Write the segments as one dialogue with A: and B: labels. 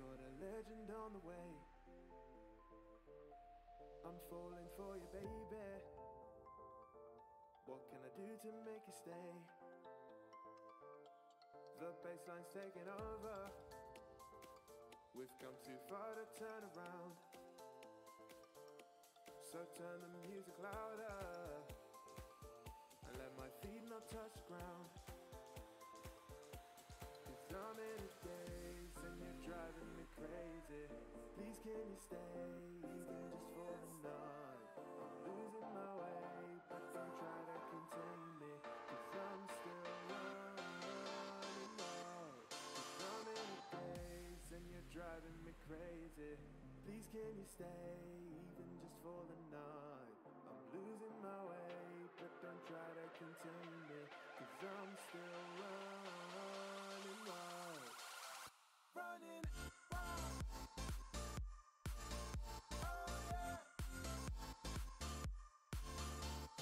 A: got a legend on the way. I'm falling for you, baby. What can I do to make you stay? The bassline's taking over. We've come too far to turn around. So turn the music louder and let my feet not touch the ground. 'Cause I'm in a daze and you're driving me crazy. Please can you stay even just for the night? I'm losing my way, but don't try to contain me. 'Cause I'm still running wild. 'Cause I'm in a daze and you're driving me crazy. Please can you stay even just for the night? I'm losing my way, but don't try to contain me. 'Cause I'm still running wild. Running wild. Oh yeah.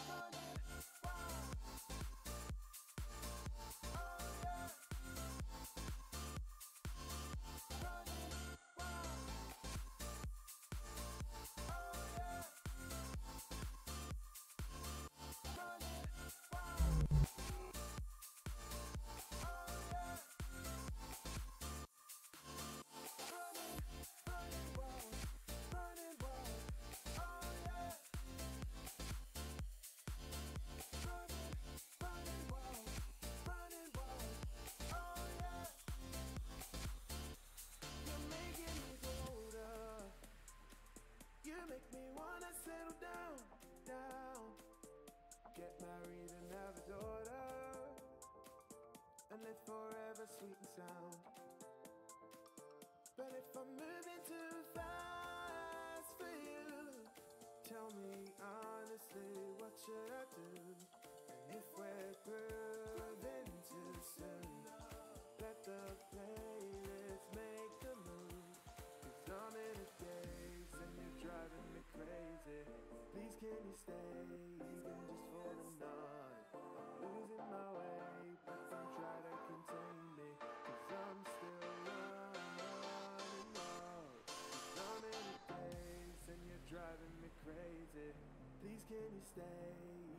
A: Running wild. Oh yeah. Running wild. Oh yeah. Running wild. Oh yeah. Running wild. Running wild. Oh yeah. Running wild. Running wild. Oh yeah. You're making me go older. You make me wanna settle down, down. Get married and have a daughter, and live forever sweet and sound. But if I'm moving too fast for you, tell me honestly, what should I do? And if we're grooving too soon, let the playlist make the move. 'Cause I'm in a daze and you're driving me crazy. Please can you stay even just for the night? I'm losing my way, but don't try to contain me. 'Cause I'm still running wild. 'Cause I'm in a daze and you're driving me crazy. Please can you stay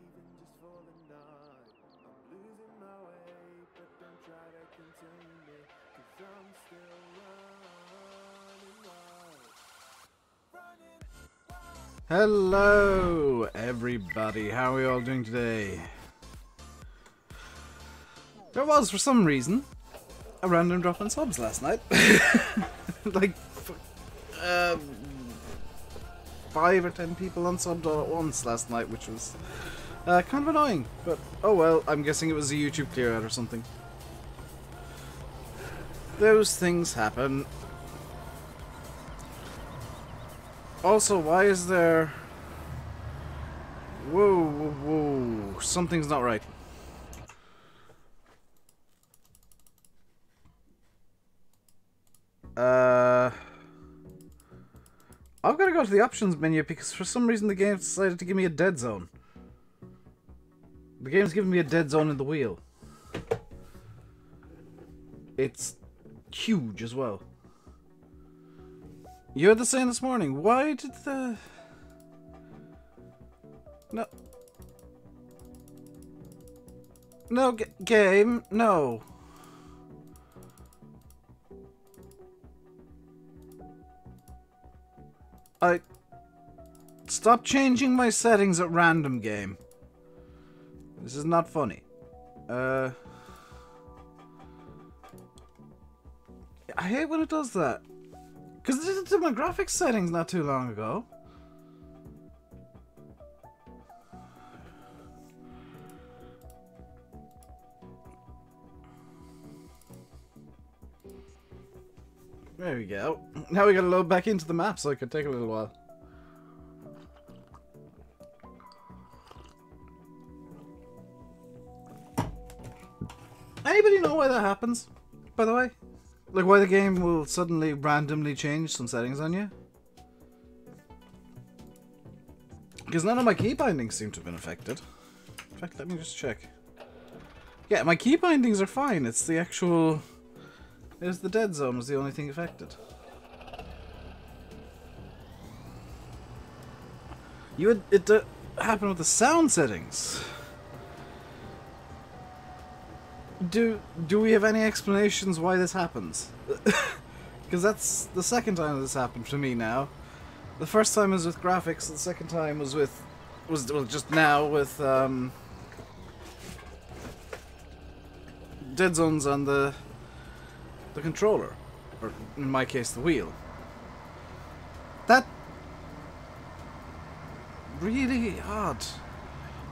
A: even just for the night? I'm losing my way, but don't try to contain me. 'Cause I'm still running wild. Running wild.
B: Hello, everybody. How are we all doing today? There was, for some reason, a random drop in subs last night. Like, 5 or 10 people unsubbed all at once last night, which was kind of annoying. But, oh well, I'm guessing it was a YouTube clear out or something. Those things happen. Also, why is there... Whoa, whoa, whoa. Something's not right. I've got to go to the options menu because for some reason the game decided to give me a dead zone. The game's giving me a dead zone in the wheel. It's huge as well. You had the same this morning. Why did the... No. No, game. No. Stop changing my settings at random, game. This is not funny. I hate when it does that. Because I did my graphics settings not too long ago. There we go. Now we gotta load back into the map, so it could take a little while. Anybody know why that happens, by the way? Like why the game will suddenly randomly change some settings on you? Because none of my key bindings seem to have been affected. In fact, let me just check. Yeah, my key bindings are fine. It's the actual... There's the dead zone was the only thing affected. It happened with the sound settings. Do we have any explanations why this happens? Because that's the second time this happened to me now. The first time was with graphics, the second time was just now with dead zones on the controller, or in my case the wheel. That really odd.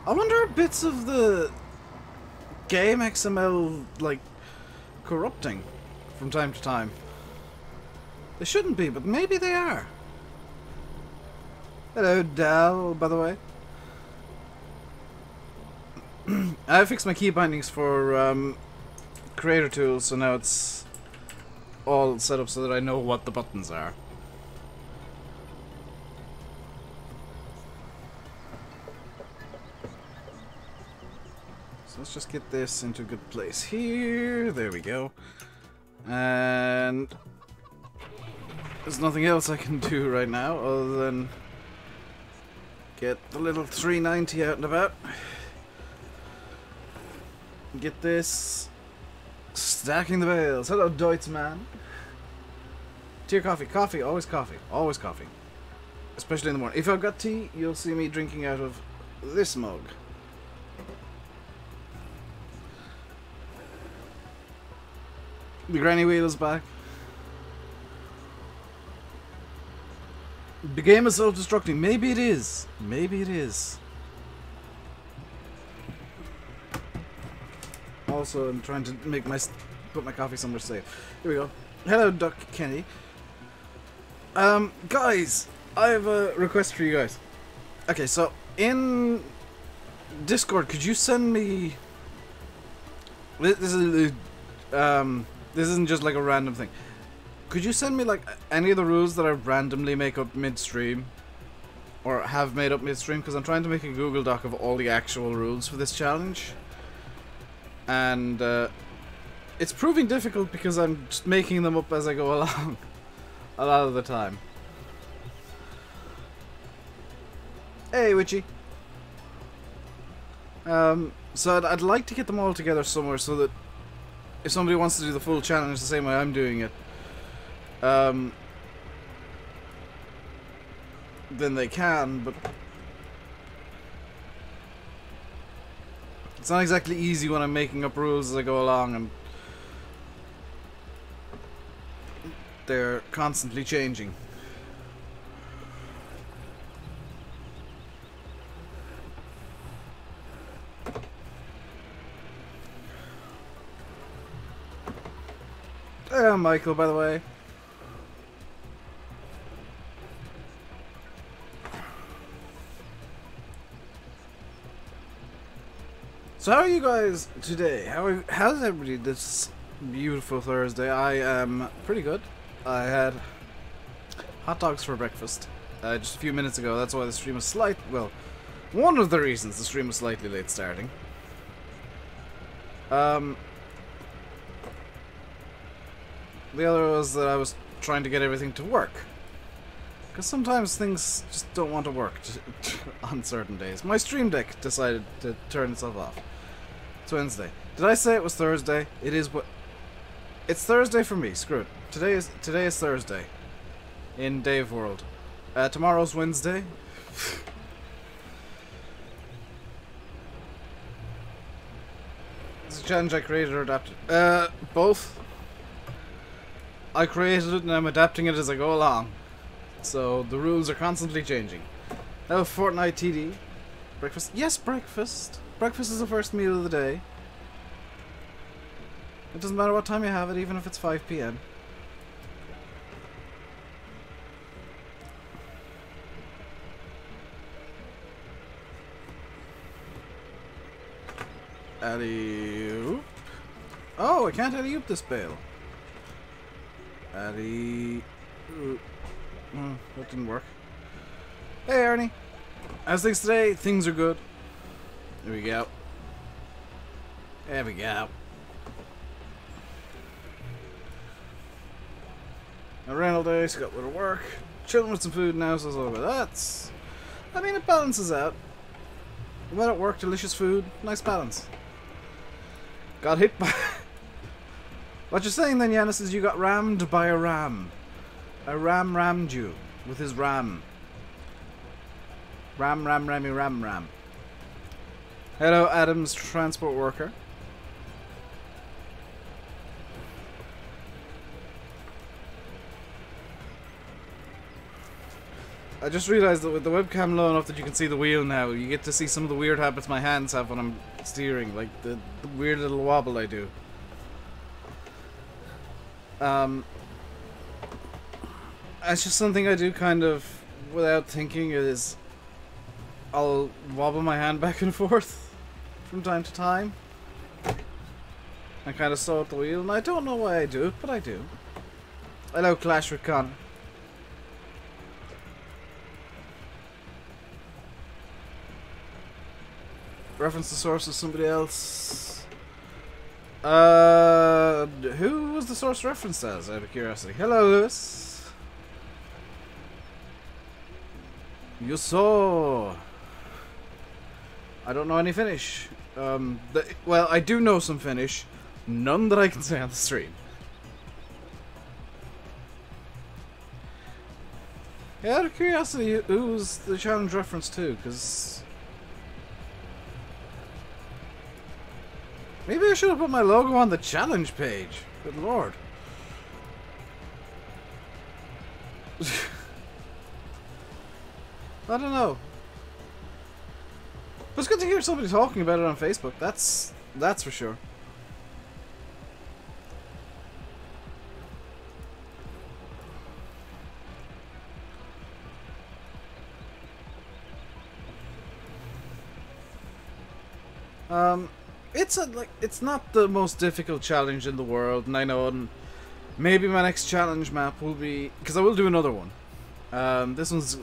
B: I wonder if bits of the game XML like corrupting from time to time. They shouldn't be, but maybe they are. Hello, Dal, by the way. I fixed my key bindings for Creator Tools, so now it's all set up so that I know what the buttons are. So let's just get this into a good place here. There we go. And there's nothing else I can do right now other than get the little 390 out and about. Get this. Stacking the bales. Hello, Deutz man. Tea or coffee? Coffee. Always coffee. Always coffee. Especially in the morning. If I've got tea, you'll see me drinking out of this mug. The granny wheel is back. The game is self-destructing. Maybe it is. Maybe it is. Also, I'm trying to put my coffee somewhere safe. Here we go. Hello, Duck Kenny. Guys, I have a request for you guys. Okay, so in Discord, could you send me? This isn't just like a random thing. Could you send me like any of the rules that I randomly make up midstream, or have made up midstream? Because I'm trying to make a Google Doc of all the actual rules for this challenge, and it's proving difficult because I'm just making them up as I go along a lot of the time. Hey, Witchy. So I'd like to get them all together somewhere so that if somebody wants to do the full challenge the same way I'm doing it, then they can, but it's not exactly easy when I'm making up rules as I go along and they're constantly changing. Michael, by the way. So how are you guys today? How's everybody this beautiful Thursday? I am pretty good. I had hot dogs for breakfast just a few minutes ago. That's why the stream was well, one of the reasons the stream was slightly late starting. The other was that I was trying to get everything to work. Because sometimes things just don't want to work on certain days. My Stream Deck decided to turn itself off. It's Wednesday. Did I say it was Thursday? It is what... It's Thursday for me. Screw it. Today is Thursday. In Dave World. Tomorrow's Wednesday. It's a challenge I created or adapted. Both. I created it and I'm adapting it as I go along. So the rules are constantly changing. Hello, Fortnite TD. Breakfast? Yes, breakfast. Breakfast is the first meal of the day. It doesn't matter what time you have it, even if it's 5 PM. Alley-oop. Oh, I can't alley-oop this bale. Alley-oop. That didn't work. Hey, Ernie. How's things today? Things are good. There we go. There we go. A rental day, so got a little work. Chilling with some food now, so it's all about that. I mean, it balances out. Well at work, delicious food, nice balance. Got hit by... What you're saying then, Yanis, is you got rammed by a ram. A ram rammed you with his ram. Ram, ram, rammy, ram, ram. Hello, Adam's transport worker. I just realised that with the webcam low enough that you can see the wheel now, you get to see some of the weird habits my hands have when I'm steering, like the weird little wobble I do. It's just something I do kind of without thinking. Is I'll wobble my hand back and forth from time to time and kind of saw at the wheel, and I don't know why I do it, but I do. Hello, Clash with Connor. Reference the source of somebody else. Who was the source referenced as, out of curiosity? Hello, Lewis. You saw. I don't know any Finnish. Well, I do know some Finnish. None that I can say on the stream. Yeah, out of curiosity, who was the challenge reference to? Because maybe I should have put my logo on the challenge page. Good lord. I don't know. It was good to hear somebody talking about it on Facebook. That's for sure. It's not the most difficult challenge in the world, and I know, and maybe my next challenge map will be, because I will do another one. This one's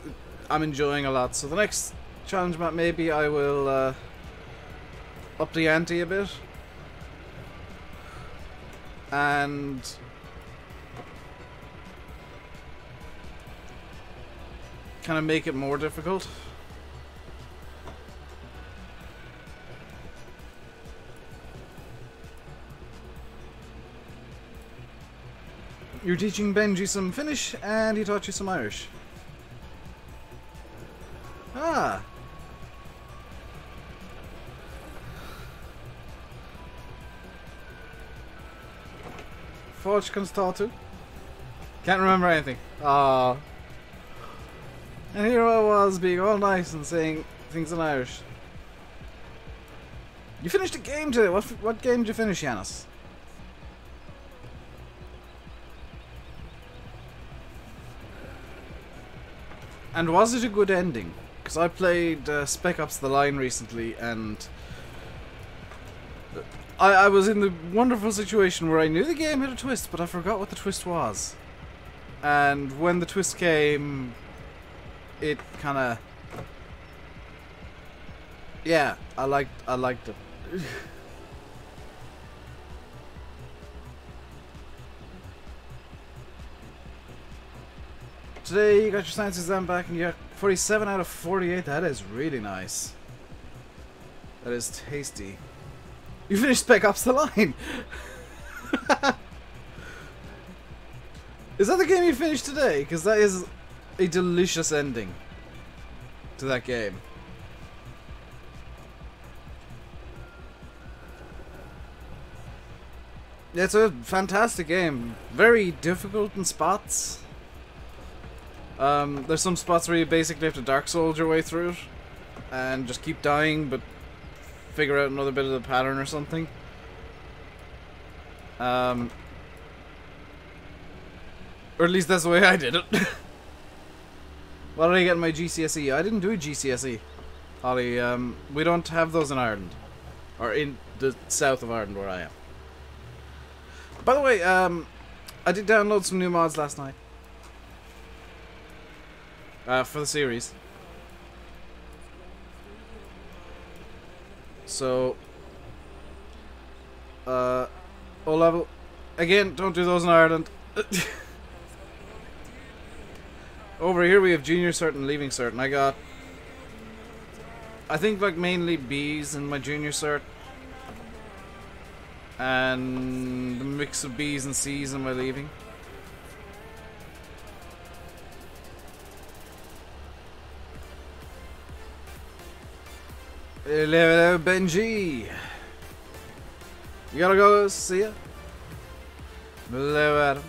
B: I'm enjoying a lot, so the next challenge map maybe I will up the ante a bit and kind of make it more difficult. You're teaching Benji some Finnish, and he taught you some Irish. Ah. Forge can start to. Can't remember anything. Ah. And here I was being all nice and saying things in Irish. You finished a game today. What game did you finish, Yanis? And was it a good ending? Because I played Spec Ops The Line recently, and I was in the wonderful situation where I knew the game had a twist, but I forgot what the twist was. And when the twist came, it kind of... Yeah, I liked it. Today you got your science exam back and you got 47 out of 48. That is really nice. That is tasty. You finished Spec Ops The Line! Is that the game you finished today? Because that is a delicious ending to that game. Yeah, it's a fantastic game. Very difficult in spots. There's some spots where you basically have to Dark Souls your way through it and just keep dying but figure out another bit of the pattern or something. Or at least that's the way I did it. What did I get in my GCSE? I didn't do a GCSE, Holly. We don't have those in Ireland. Or in the south of Ireland where I am. By the way, I did download some new mods last night. For the series. So, O level. Again, don't do those in Ireland. Over here we have junior cert and leaving cert, and I got I think like mainly Bs in my junior cert. And the mix of Bs and Cs in my leaving. Hello, Benji. You gotta go, see ya. Hello, Adam.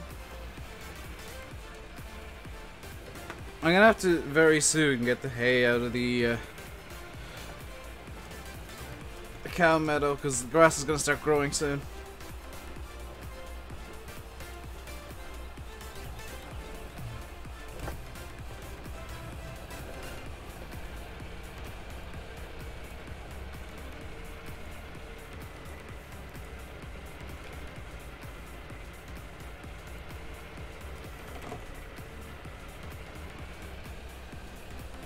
B: I'm gonna have to very soon get the hay out of the cow meadow because the grass is gonna start growing soon.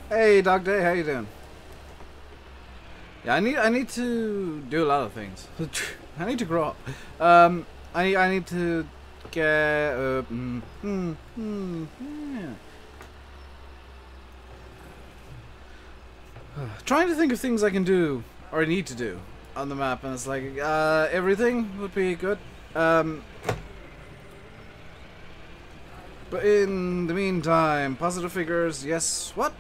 B: Hey, Dog Day, how you doing? Yeah, I need to do a lot of things. I need to grow up. I need to get yeah. Trying to think of things I can do or I need to do on the map, and it's like everything would be good. But in the meantime, positive figures, yes. What?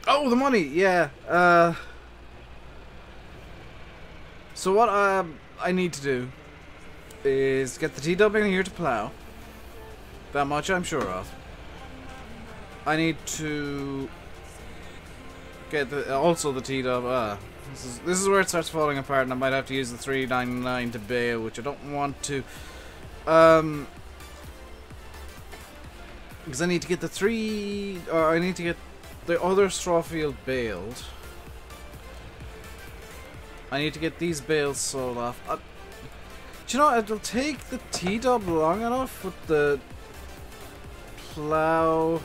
B: Oh, the money, yeah. So what I need to do is get the T-Dub in here to plow. That much I'm sure of. I need to get also the T-Dub. This is where it starts falling apart, and I might have to use the 399 to bail, which I don't want to. Because I need to get I need to get the other straw field baled. I need to get these bales sold off. Do you know, it'll take the T-Dub long enough with the plow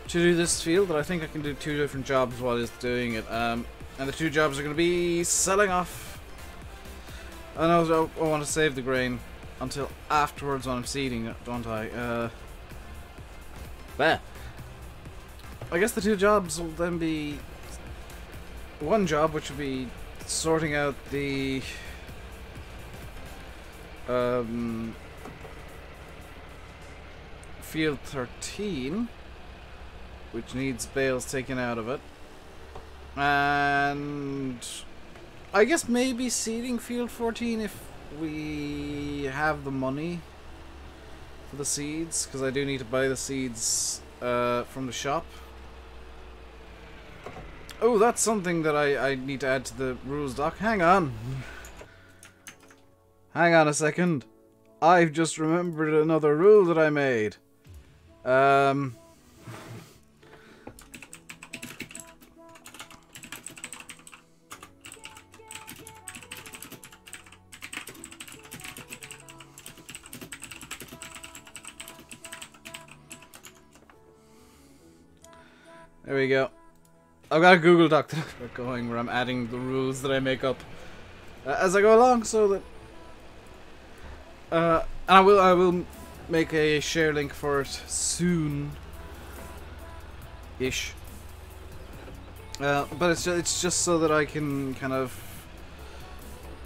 B: to do this field that I think I can do 2 different jobs while it's doing it. And the 2 jobs are going to be selling off. I know I want to save the grain until afterwards when I'm seeding it, don't I? Bah. I guess the 2 jobs will then be one job, which will be sorting out the field 13, which needs bales taken out of it, and I guess maybe seeding field 14 if we have the money for the seeds, because I do need to buy the seeds from the shop. Oh, that's something that I need to add to the rules doc. Hang on. Hang on a second. I've just remembered another rule that I made. There we go. I've got a Google Doc that I've got going where I'm adding the rules that I make up as I go along, so that and I will make a share link for it soon ish. But it's just so that I can kind of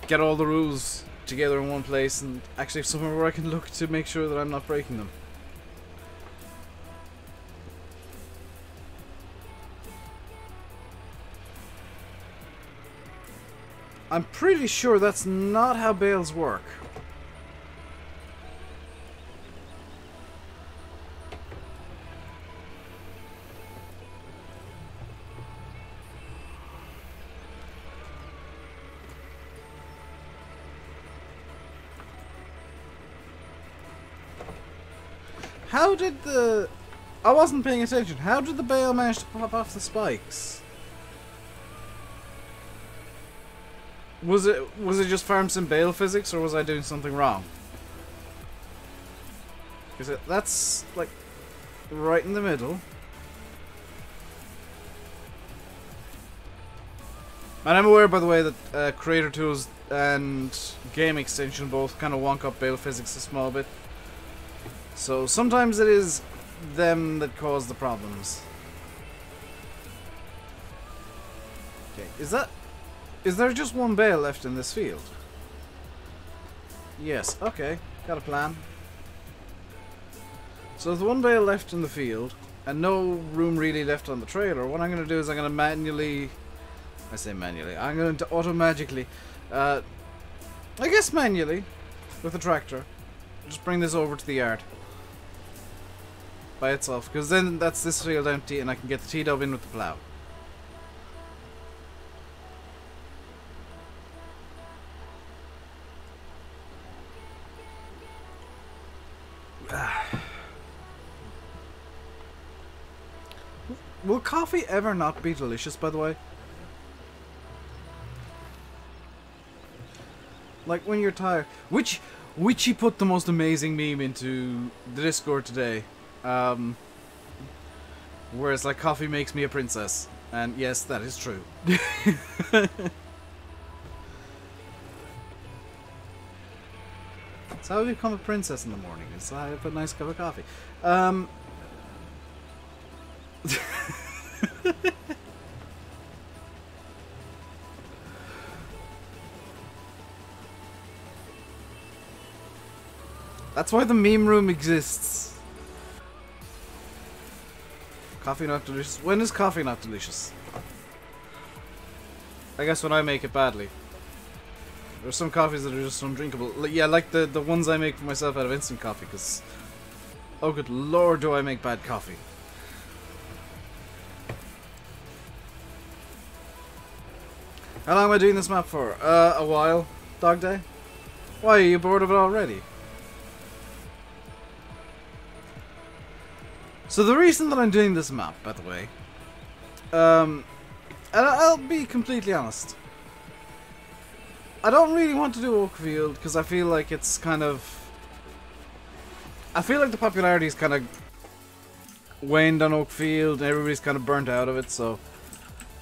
B: get all the rules together in one place and actually have somewhere where I can look to make sure that I'm not breaking them. I'm pretty sure that's not how bales work. How did the... I wasn't paying attention. How did the bale manage to pop off the spikes? Was it just farm sim bale physics, or was I doing something wrong? Because that's like right in the middle. And I'm aware, by the way, that Creator Tools and game extension both kind of wonk up bale physics a small bit. So sometimes it is them that cause the problems. Okay, is there just one bale left in this field? Yes, okay, got a plan. So there's one bale left in the field, and no room really left on the trailer. What I'm going to do is I'm going to manually... I say manually. I'm going to auto-magically... I guess manually, with the tractor, just bring this over to the yard. By itself, because then that's this field empty and I can get the T-dub in with the plough. Will coffee ever not be delicious, by the way? Like when you're tired. Whichy put the most amazing meme into the Discord today. Where it's like, coffee makes me a princess. And yes, that is true. That's how I become a princess in the morning. Is I have a nice cup of coffee. That's why the meme room exists. Coffee not delicious. When is coffee not delicious? I guess when I make it badly. There's some coffees that are just undrinkable. Yeah, like the ones I make for myself out of instant coffee, because... oh good lord, do I make bad coffee. How long am I doing this map for? A while. Dog day? Why, are you bored of it already? So the reason that I'm doing this map, by the way, and I'll be completely honest, I don't really want to do Oakfield because I feel like it's kind of, I feel like the popularity is kind of waned on Oakfield and everybody's kind of burnt out of it, so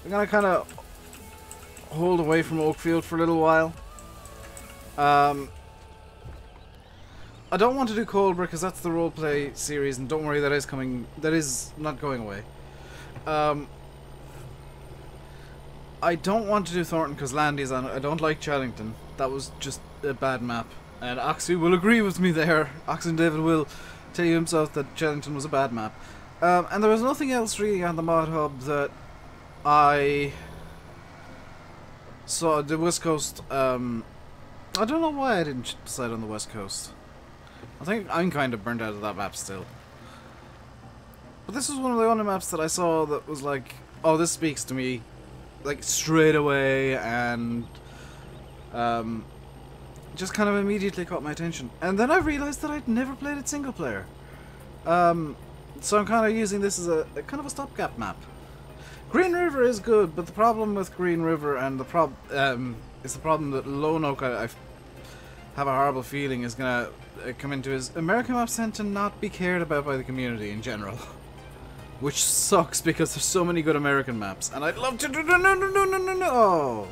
B: I'm gonna kind of hold away from Oakfield for a little while. I don't want to do Cold because that's the roleplay series, and don't worry, that is coming. That is not going away. I don't want to do Thornton because Landy's on it. I don't like Chellington. That was just a bad map, and Oxy will agree with me there. Oxygendavid will tell you himself that Chellington was a bad map. And there was nothing else really on the mod hub that I saw. The West Coast. I don't know why I didn't decide on the West Coast. I think I'm kind of burnt out of that map still. But this was one of the only maps that I saw that was like, oh, this speaks to me, like, straight away, and just kind of immediately caught my attention. And then I realized that I'd never played it single player. So I'm kind of using this as a kind of a stopgap map. Green River is good, but the problem with Green River and is the problem that Lone Oak, I have a horrible feeling, is gonna come into is American maps tend to not be cared about by the community in general. Which sucks because there's so many good American maps, and I'd love to do no.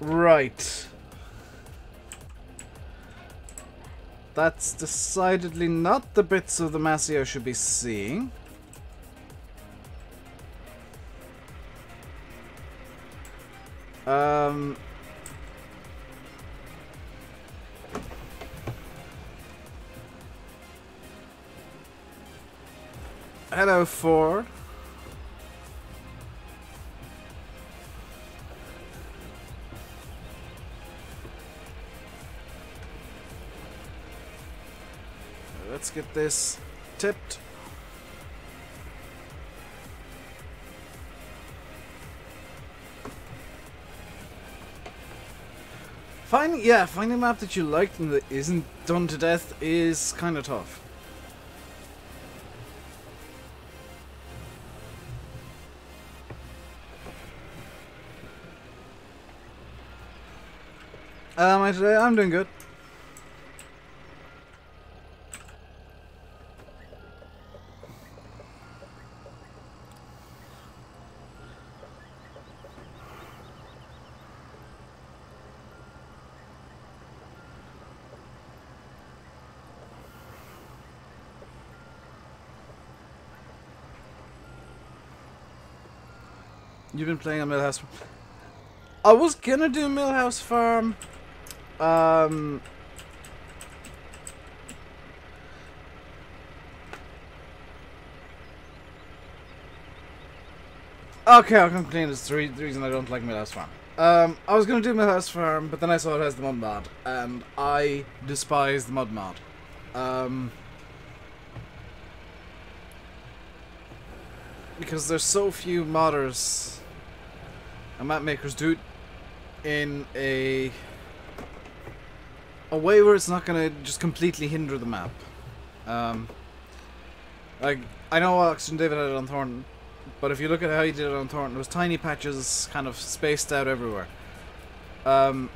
B: Right. That's decidedly not the bits of the Massey I should be seeing. Hello, Ford. Let's get this tipped. Finding a map that you liked and that isn't done to death is kind of tough. I'm doing good. You've been playing on Millhouse. I was gonna do Millhouse Farm. Okay, I'll complain. It's the reason I don't like Millhouse Farm. I was gonna do Millhouse Farm, but then I saw it has the mud mod, and I despise the mud mod. Because there's so few modders and map makers do it in a way where it's not gonna just completely hinder the map. Like, I know Oxygendavid had it on Thornton, but if you look at how he did it on Thornton, there was tiny patches kind of spaced out everywhere. The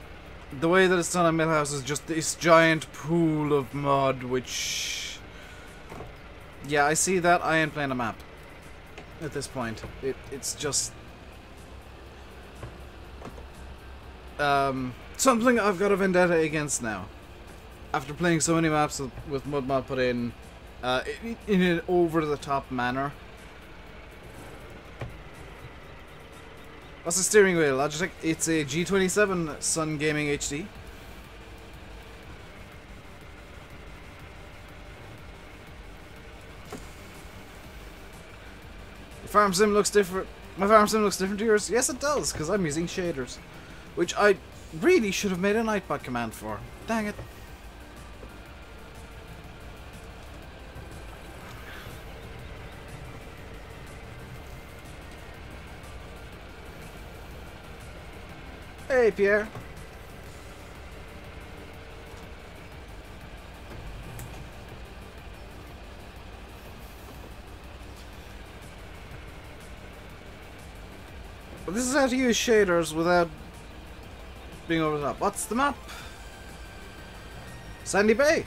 B: way that it's done on Millhouse is just this giant pool of mud, which... Yeah, I see that. I ain't playing a map at this point. It's just... something I've got a vendetta against now. After playing so many maps with mud mod put in an over-the-top manner. What's the steering wheel? Logitech. It's a G27 Sun Gaming HD. Your farm sim looks different. My farm sim looks different to yours. Yes, it does, because I'm using shaders, which I really should have made a Nightbot command for. Dang it. Hey, Pierre. But this is how to use shaders without being over the top. What's the map? Sandy Bay.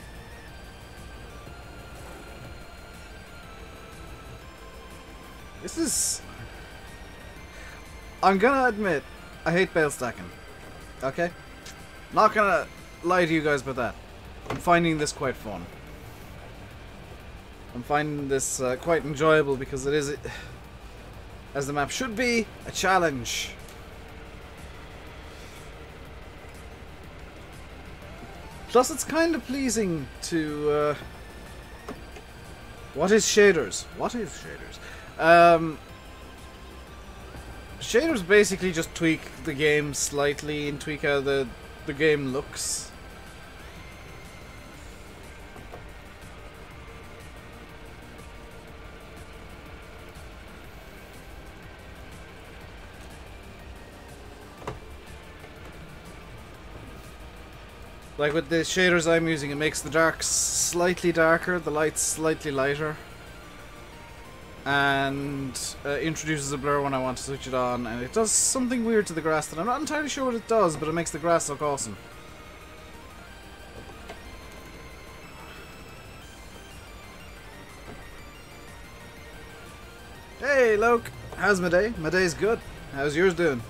B: This is... I'm gonna admit, I hate bale stacking. Okay? Not gonna lie to you guys about that. I'm finding this quite fun. I'm finding this quite enjoyable because it is, as the map should be, a challenge. Plus it's kind of pleasing to... what is shaders? What is shaders? Shaders basically just tweak the game slightly and tweak how the game looks. Like with the shaders I'm using, it makes the darks slightly darker, the lights slightly lighter. And introduces a blur when I want to switch it on, and it does something weird to the grass that I'm not entirely sure what it does, but it makes the grass look awesome. Hey, Loke! How's my day? My day's good. How's yours doing?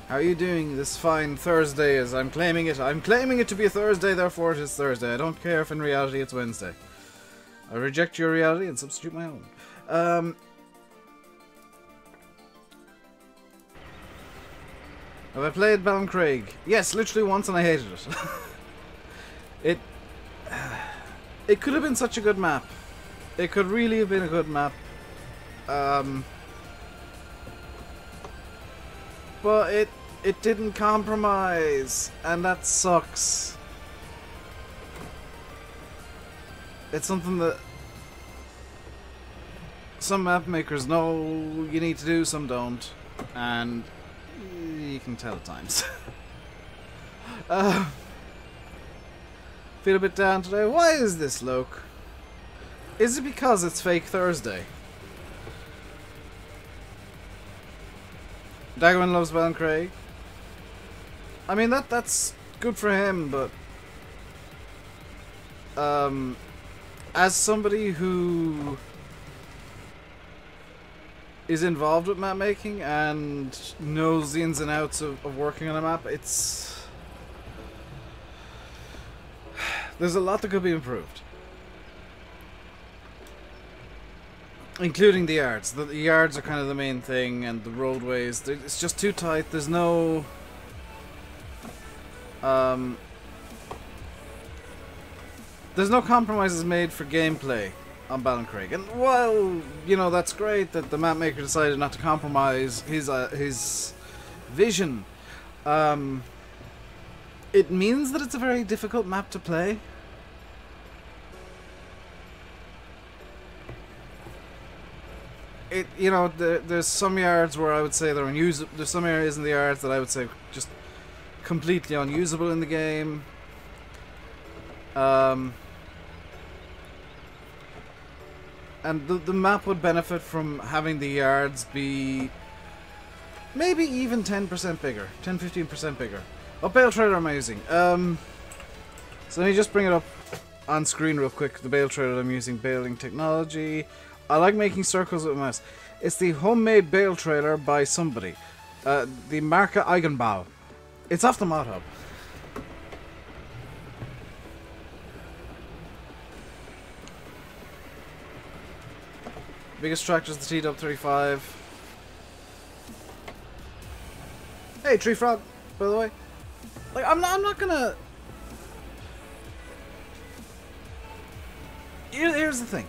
B: How are you doing this fine Thursday, as I'm claiming it? I'm claiming it to be a Thursday, therefore it is Thursday. I don't care if in reality it's Wednesday. I reject your reality and substitute my own. Have I played Ballincraig? Yes, literally once, and I hated it. It could have been such a good map. It could really have been a good map. But it didn't compromise, and that sucks. It's something that some map makers know you need to do, some don't, and you can tell at times. Feel a bit down today. Why is this, Loke? Is it because it's fake Thursday? Daggerman loves Ballincraig. I mean, that's good for him, but as somebody who is involved with map making and knows the ins and outs of working on a map, there's a lot that could be improved. Including the yards. The yards are kind of the main thing, and the roadways. It's just too tight. There's no... there's no compromises made for gameplay on Ballincraig. And while, you know, that's great that the map maker decided not to compromise his vision, it means that it's a very difficult map to play. You know, there's some yards where I would say they're unusable. There's some areas in the yards that I would say just completely unusable in the game. And the map would benefit from having the yards be maybe even 10% bigger, 10-15% bigger. What bale trailer am I using? So let me just bring it up on screen real quick. The bale trailer I'm using, baling technology. I like making circles with my mouse. It's the homemade bale trailer by somebody. The Marke Eigenbau. It's off the mod hub. Biggest tractor is the TW35. Hey, Tree Frog, by the way. Like, I'm not gonna... Here's the thing.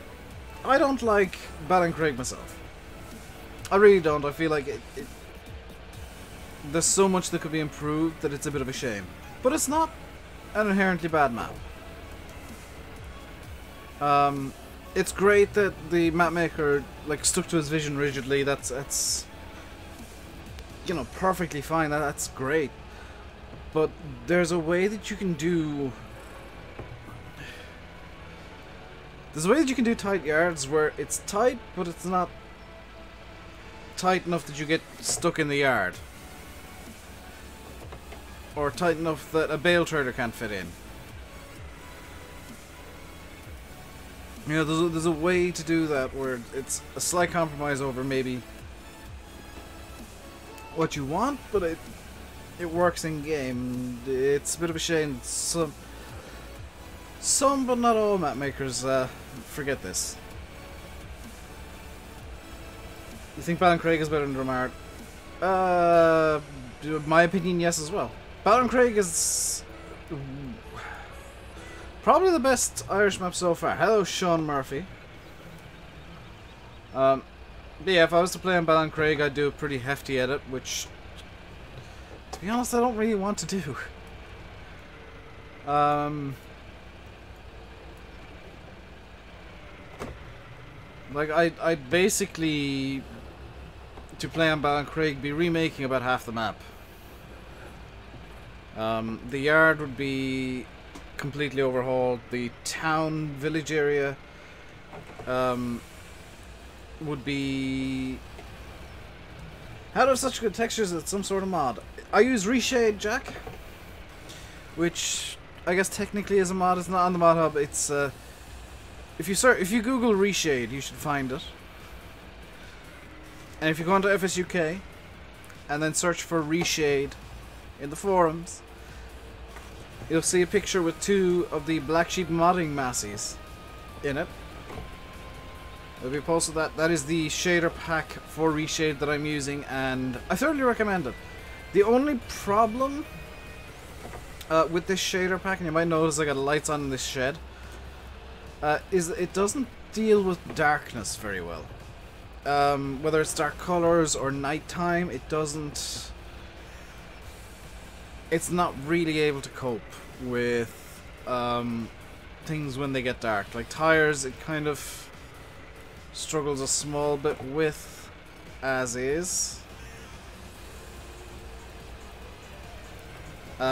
B: I don't like Ballincraig myself. I really don't. I feel like there's so much that could be improved that it's a bit of a shame. But it's not an inherently bad map. It's great that the map maker like stuck to his vision rigidly. That's you know, perfectly fine. That's great. But there's a way that you can do... There's a way that you can do tight yards where it's tight, but it's not tight enough that you get stuck in the yard. Or tight enough that a bale trailer can't fit in. You know, there's a way to do that where it's a slight compromise over maybe what you want, but it works in game. It's a bit of a shame. Some but not all map makers forget this. You think Ballincraig is better than Dramart? My opinion, yes as well. Ballincraig is probably the best Irish map so far. Hello, Sean Murphy. But yeah, if I was to play on Ballincraig, I'd do a pretty hefty edit, which, to be honest, I don't really want to do. Like, I'd basically, to play on Ballincraig, be remaking about half the map. The yard would be completely overhauled. The town, village area would be... How do I have such good textures? It's some sort of mod. I use Reshade Jack, which I guess technically is a mod. It's not on the mod hub. It's if you Google Reshade, you should find it. And if you go onto FSUK and then search for Reshade in the forums, you'll see a picture with 2 of the Black Sheep modding massies in it. It'll be posted that. That is the shader pack for Reshade that I'm using, and I thoroughly recommend it. The only problem with this shader pack, and you might notice I got lights on in this shed, is that it doesn't deal with darkness very well. Whether it's dark colors or nighttime, it doesn't... It's not really able to cope with things when they get dark. Like tires, it kind of struggles a small bit with as is. Do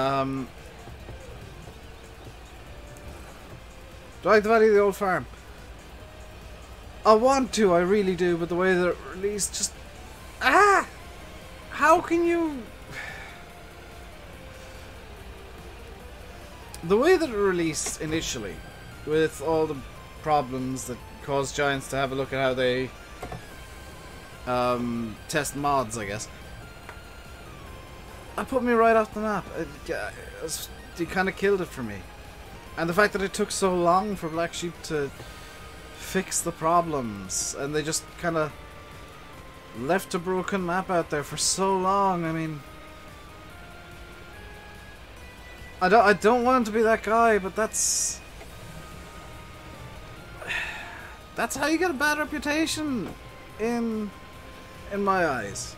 B: I like the value of the old farm? I want to, I really do, but the way that it released just... Ah! How can you... the way that it released initially, with all the problems that caused Giants to have a look at how they test mods, I guess, that put me right off the map. It kind of killed it for me. And the fact that it took so long for Black Sheep to fix the problems, and they just kind of left a broken map out there for so long. I mean, I don't want to be that guy, but that's how you get a bad reputation in my eyes.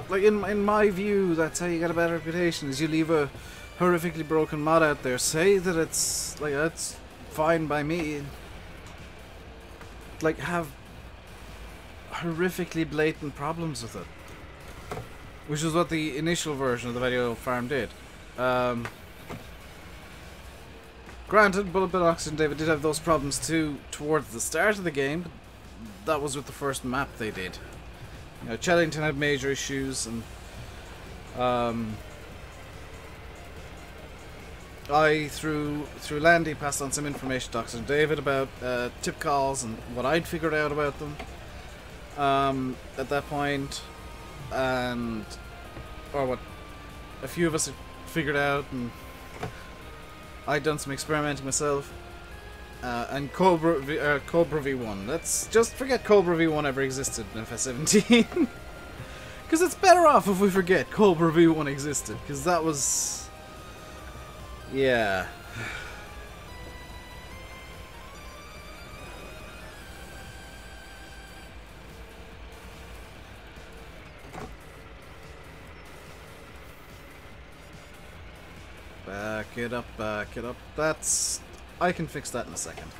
B: Like, in my view, that's how you get a bad reputation, is you leave a horrifically broken mod out there. Say that it's like, that's fine by me. Like, have horrifically blatant problems with it, which is what the initial version of the video farm did. Granted, Bullet Bill Oxygendavid did have those problems too towards the start of the game, but that was with the first map they did. You know, Chellington had major issues, and I, through Landy, passed on some information to Oxygendavid about tip calls and what I'd figured out about them at that point, and or what a few of us had figured out, and I'd done some experimenting myself. And Cobra V1. Let's just forget Cobra V1 ever existed in FS17. Because it's better off if we forget Cobra V1 existed. Because that was... yeah. Back it up, back it up. That's... I can fix that in a second.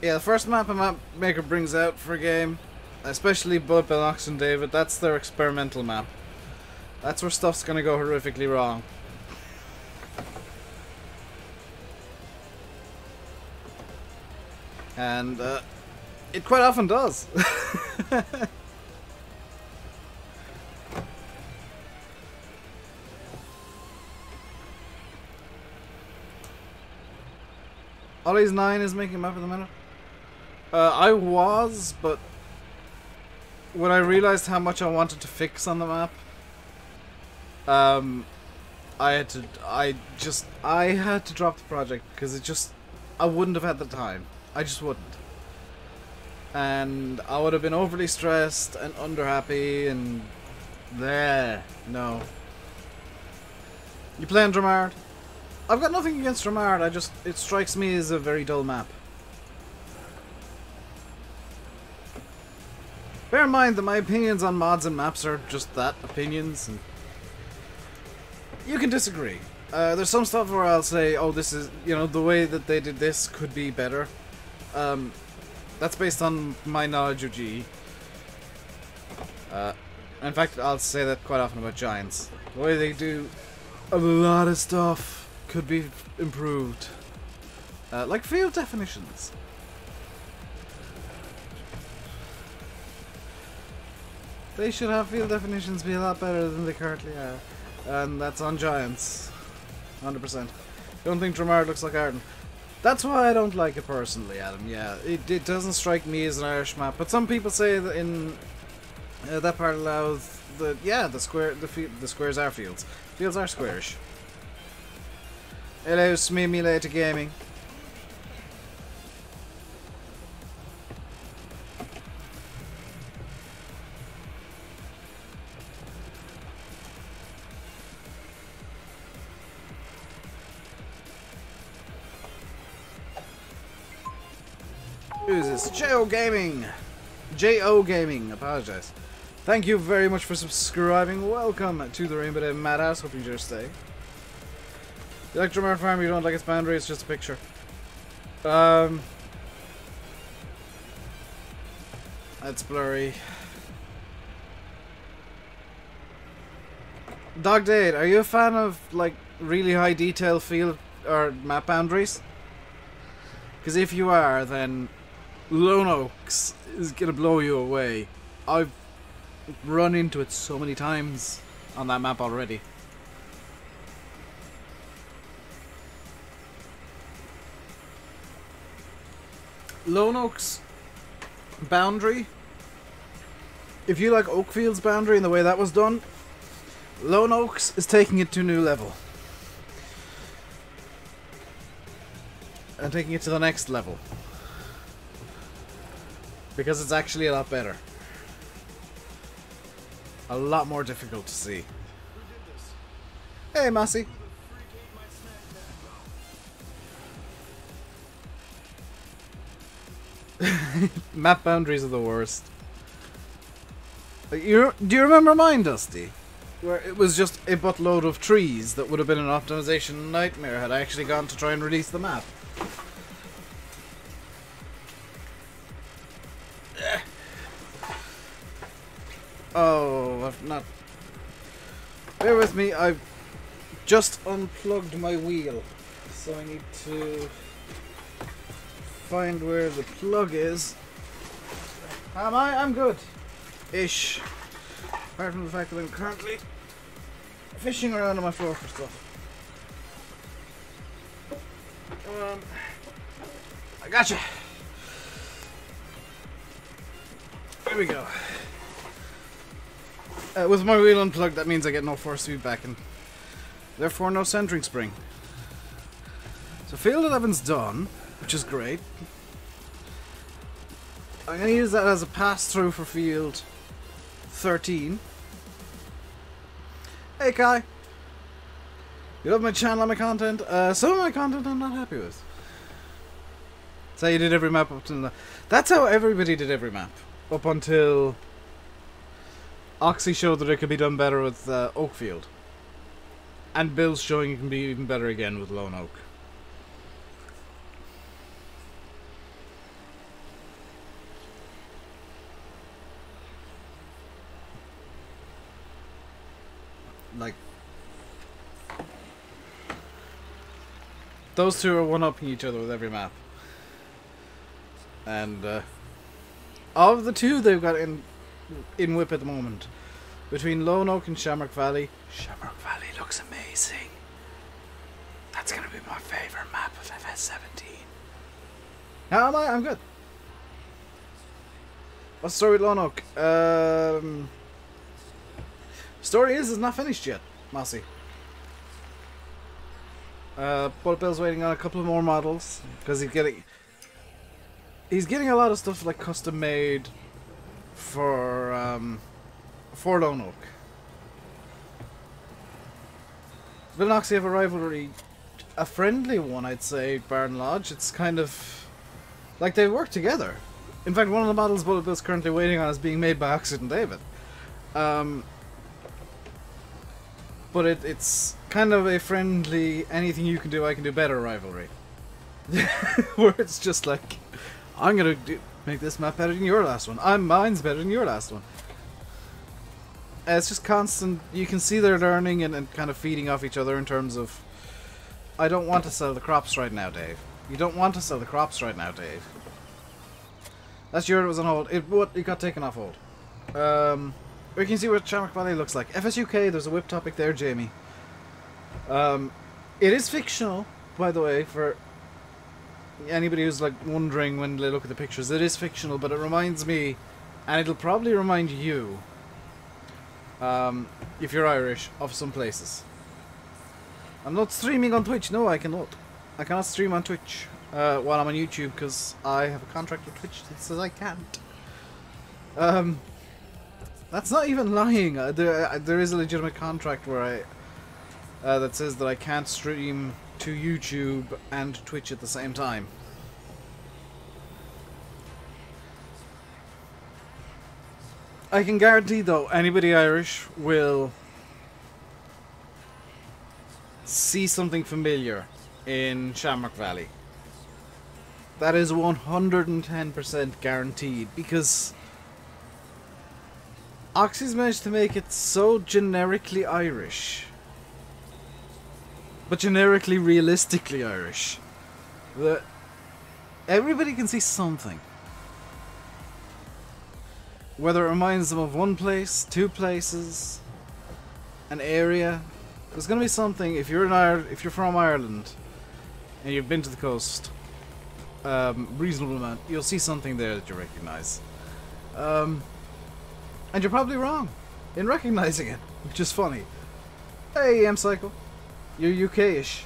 B: Yeah, the first map a map maker brings out for a game, especially Bullet Bill Oxygendavid, that's their experimental map. That's where stuff's gonna go horrifically wrong. And it quite often does. Ollie's 9 is making a map at the minute. I was, but when I realized how much I wanted to fix on the map, I had to drop the project because I wouldn't have had the time. I just wouldn't. And I would have been overly stressed and underhappy and no. You playing Dramard? I've got nothing against Dramard, it strikes me as a very dull map. Bear in mind that my opinions on mods and maps are just that, opinions, and you can disagree. There's some stuff where I'll say, oh, this is, you know, the way that they did this could be better. That's based on my knowledge of GE. In fact, I'll say that quite often about Giants. The way they do a lot of stuff could be improved. Like field definitions. They should have field definitions be a lot better than they currently are. And that's on Giants. 100%. Don't think Dramard looks like Arden. That's why I don't like it personally, Adam. Yeah, it doesn't strike me as an Irish map. But some people say that in that part of Louth, the squares are fields. Fields are squarish. Hello, Smimulator Gaming. Who's this? J.O. Gaming! J.O. Gaming, apologize. Thank you very much for subscribing. Welcome to the RainbowDave Madhouse. Hope you enjoy your stay. You like Dramard Farm, you don't like its boundary, it's just a picture. That's blurry. Dogdade, are you a fan of, like, really high detail field or map boundaries? Because if you are, then Lone Oaks is gonna blow you away. I've run into it so many times on that map already. Lone Oak's boundary, if you like Oakfield's boundary and the way that was done, Lone Oaks is taking it to a new level. And taking it to the next level. Because it's actually a lot better. A lot more difficult to see. Hey, Massey. Map boundaries are the worst. Do you remember mine, Dusty? Where it was just a buttload of trees that would have been an optimization nightmare had I actually gone to try and release the map. Oh, I've not... Bear with me, I've just unplugged my wheel. So I need to find where the plug is. Am I? I'm good. Ish. Apart from the fact that I'm currently fishing around on my floor for stuff. I gotcha. There we go. With my wheel unplugged, that means I get no force feedback and therefore no centering spring. So field 11's done, which is great. I'm going to use that as a pass-through for field 13. Hey Kai! You love my channel and my content? Some of my content I'm not happy with. That's how you did every map up to... That's how everybody did every map. Up until... Oxy showed that it could be done better with Oakfield. And Bill's showing it can be even better again with Lone Oak. Like... Those two are one-upping each other with every map. And, of the two they've got in whip at the moment, between Lone Oak and Shamrock Valley. Shamrock Valley looks amazing. That's gonna be my favorite map of FS17. How am I? I'm good. What's the story with Lone Oak? Story is not finished yet, Mossy. Bullet Bill's waiting on a couple of more models because he's getting a lot of stuff like custom made for Lone Oak. Bill and Oxy have a rivalry, a friendly one, I'd say. Barn Lodge. It's kind of like they work together. In fact, one of the models Bullet Bill's currently waiting on is being made by Oxygendavid. But it's kind of a friendly, anything you can do, I can do better rivalry. Where it's just like, I'm gonna make this map better than your last one. Mine's better than your last one. It's just constant. You can see they're learning and kind of feeding off each other in terms of, I don't want to sell the crops right now, Dave. You don't want to sell the crops right now, Dave. Last year it was on hold. It got taken off hold. We can see what Shamrock Valley looks like. FSUK, there's a whip topic there, Jamie. It is fictional, by the way, for anybody who's like wondering when they look at the pictures. It is fictional, but it reminds me, and it'll probably remind you, if you're Irish, of some places. I'm not streaming on Twitch. No, I cannot. I cannot stream on Twitch while I'm on YouTube because I have a contract with Twitch that says I can't. That's not even lying. There is a legitimate contract where that says that I can't stream to YouTube and Twitch at the same time. I can guarantee, though, anybody Irish will see something familiar in Shamrock Valley. That is 110% guaranteed, because Oxy's managed to make it so generically Irish, but generically realistically Irish, that everybody can see something. Whether it reminds them of one place, two places, an area, there's going to be something. If you're from Ireland and you've been to the coast, reasonable amount, you'll see something there that you recognize. And you're probably wrong in recognizing it, which is funny. Hey, M-Cycle. You're UK-ish.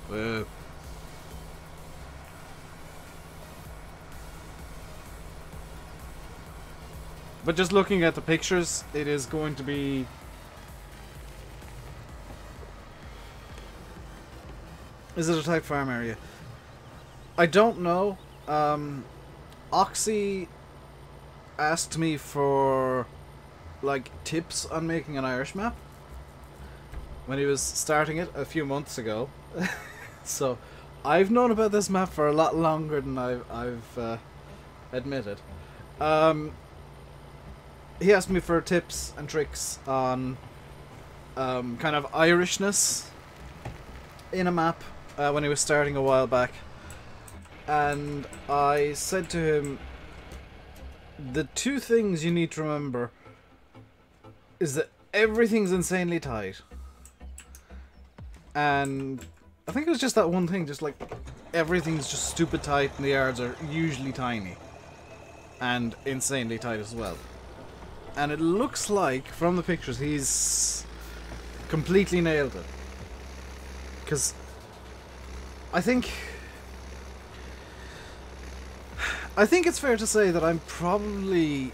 B: Whoa. But just looking at the pictures, it is going to be... Is it a type farm area? I don't know. Oxy asked me for like tips on making an Irish map when he was starting it a few months ago. So I've known about this map for a lot longer than I've admitted. He asked me for tips and tricks on kind of Irishness in a map when he was starting a while back. And I said to him, the two things you need to remember is that everything's insanely tight. And I think it was just that one thing, just like everything's just stupid tight and the yards are usually tiny. And insanely tight as well. And it looks like, from the pictures, he's completely nailed it. Because I think it's fair to say that I'm probably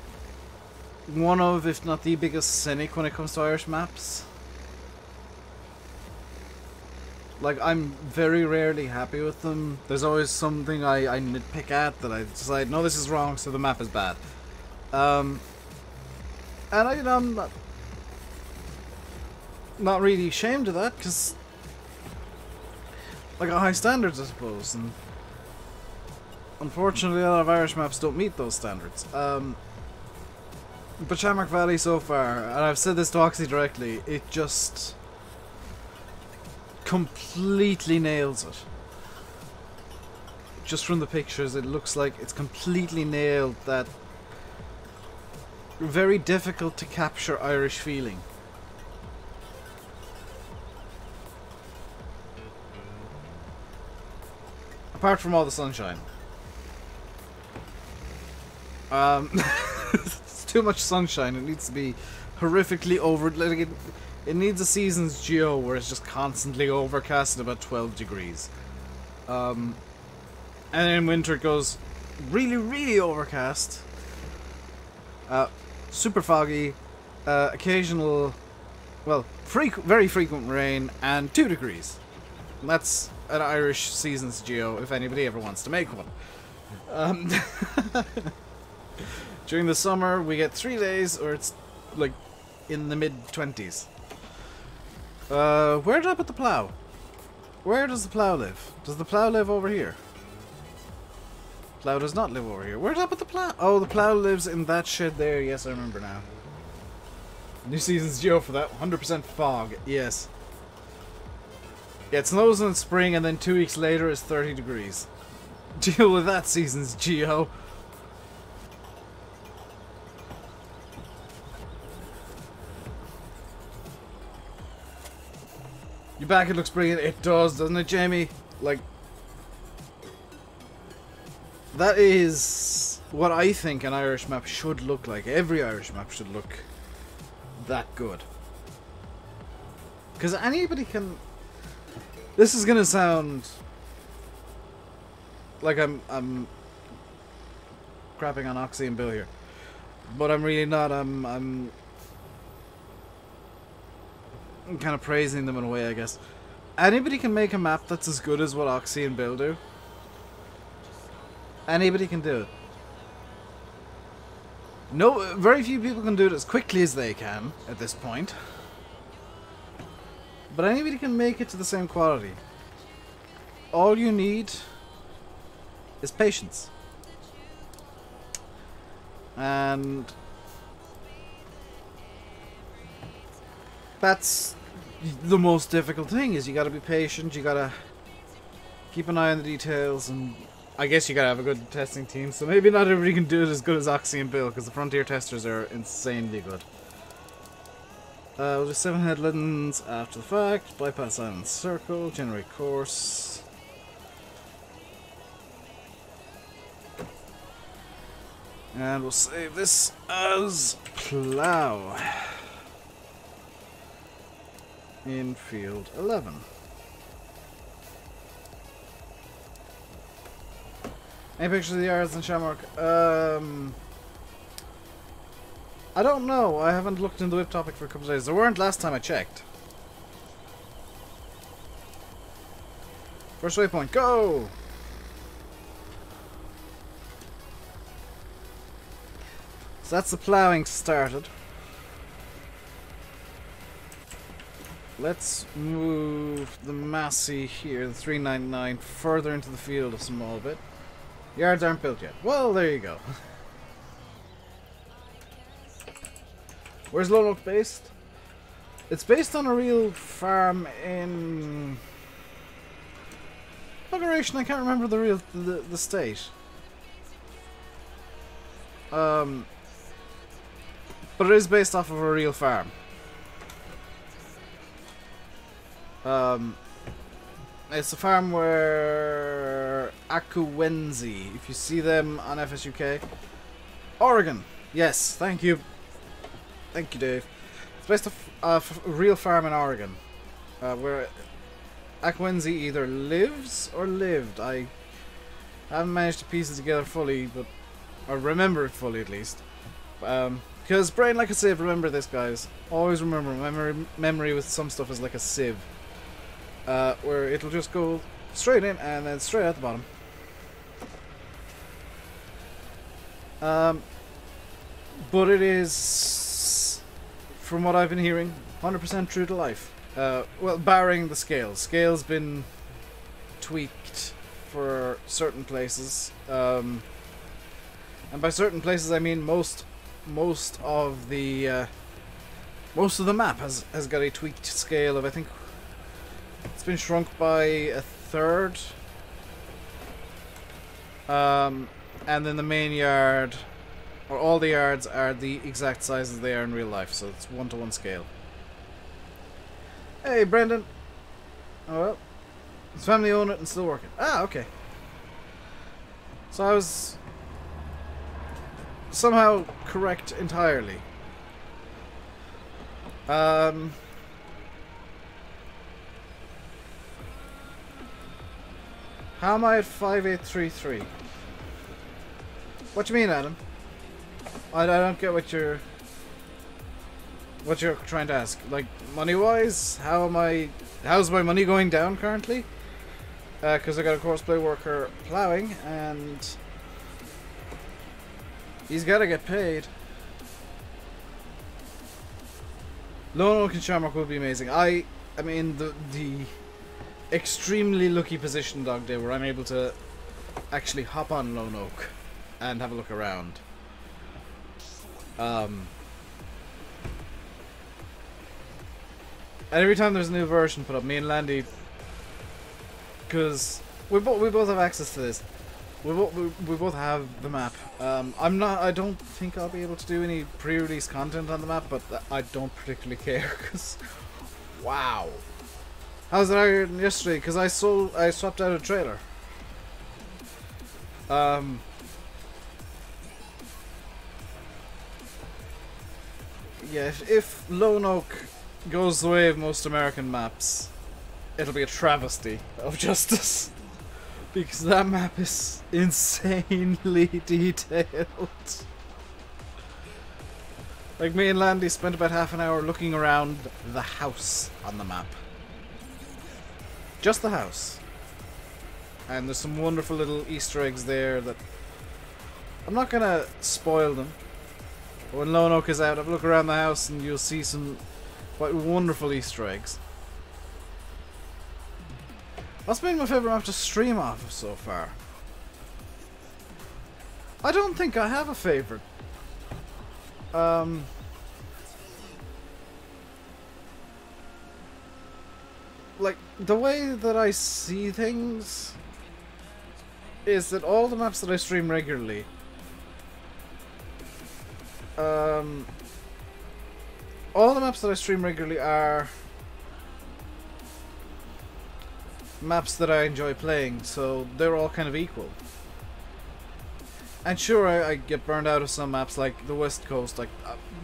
B: one of, if not the biggest cynic when it comes to Irish maps. Like, I'm very rarely happy with them. There's always something I nitpick at that I decide, no, this is wrong, so the map is bad. And I'm not really ashamed of that, because I got high standards, I suppose, and unfortunately a lot of Irish maps don't meet those standards. But Shamrock Valley so far, and I've said this to Oxy directly, it just completely nails it. Just from the pictures, it looks like it's completely nailed that very difficult to capture Irish feeling. Apart from all the sunshine. It's too much sunshine. It needs to be horrifically over. Like it needs a season's geo where it's just constantly overcast at about 12 degrees. And in winter it goes really, really overcast. Super foggy. Occasional, well, very frequent rain and 2 degrees. And that's an Irish season's geo if anybody ever wants to make one. During the summer we get 3 days or it's like in the mid-20s. Where did I put the plow? Where does the plow live? Does the plow live over here? Plow does not live over here. Where did I put the plow? Oh, the plow lives in that shed there. Yes, I remember now. New season's geo for that. 100% fog. Yes. Yeah, it snows in the spring and then 2 weeks later it's 30 degrees. Deal with that season's geo. Your back, it looks brilliant. It does, doesn't it, Jamie? Like, that is what I think an Irish map should look like. Every Irish map should look that good. Because anybody can... This is going to sound like I'm crapping on Oxy and Bill here. But I'm really not. I'm kind of praising them in a way, I guess. Anybody can make a map that's as good as what Oxy and Bill do. Anybody can do it. No, very few people can do it as quickly as they can at this point. But anybody can make it to the same quality. All you need is patience. And that's the most difficult thing, is you gotta be patient, you gotta keep an eye on the details, and I guess you gotta have a good testing team, so maybe not everybody can do it as good as Oxy and Bill, because the Frontier testers are insanely good. We'll do 7 headlands after the fact, bypass island circle, generate course. And we'll save this as plow. In field 11. Any pictures of the yards in Shamrock? I don't know. I haven't looked in the whip topic for a couple of days. There weren't last time I checked. First waypoint, go! So that's the ploughing started. Let's move the Massey here, the 399, further into the field a small bit. Yards aren't built yet. Well, there you go. Where's Lone Oak based? It's based on a real farm in... Configuration, I can't remember the state. But it is based off of a real farm. It's a farm where Akuwenzi, if you see them on FSUK, Oregon. Yes, thank you. Thank you, Dave. It's based off a real farm in Oregon, where Akuwenzi either lives or lived. I haven't managed to piece it together fully, but I remember it fully at least. Because brain like a sieve, remember this, guys. Always remember, memory with some stuff is like a sieve. Where it'll just go straight in and then straight out the bottom. But it is, from what I've been hearing, 100% true to life. Well, barring the scales. Scales been tweaked for certain places. And by certain places I mean most of the map has got a tweaked scale of, I think it's been shrunk by a third. And then the main yard, or all the yards, are the exact sizes they are in real life, so it's 1-to-1 scale. Hey, Brendan. Oh well. His family own it and still working. Ah, okay. So I was somehow correct entirely. How am I at 5833? What do you mean, Adam? I don't get what you're trying to ask. Like, money-wise, how's my money going down currently? Because I got a cosplay worker plowing, and he's got to get paid. Lone Oak and Shamrock will be amazing. I'm in the extremely lucky position, Dog Day, where I'm able to actually hop on Lone Oak and have a look around. And every time there's a new version put up, me and Landy, because we both have access to this. We both have the map. I don't think I'll be able to do any pre-release content on the map, but I don't particularly care, because wow. How's it iron yesterday? Because I swapped out a trailer. Yeah, if Lone Oak goes the way of most American maps, it'll be a travesty of justice. Because that map is insanely detailed. Like, me and Landy spent about half an hour looking around the house on the map. Just the house. And there's some wonderful little Easter eggs there that I'm not gonna spoil them. But when Lone Oak is out, have a look around the house and you'll see some quite wonderful Easter eggs. What's been my favourite map to stream off of so far? I don't think I have a favourite. Like, the way that I see things is that all the maps that I stream regularly, all the maps that I stream regularly are maps that I enjoy playing, so they're all kind of equal. And sure, I get burned out of some maps, like the West Coast. Like,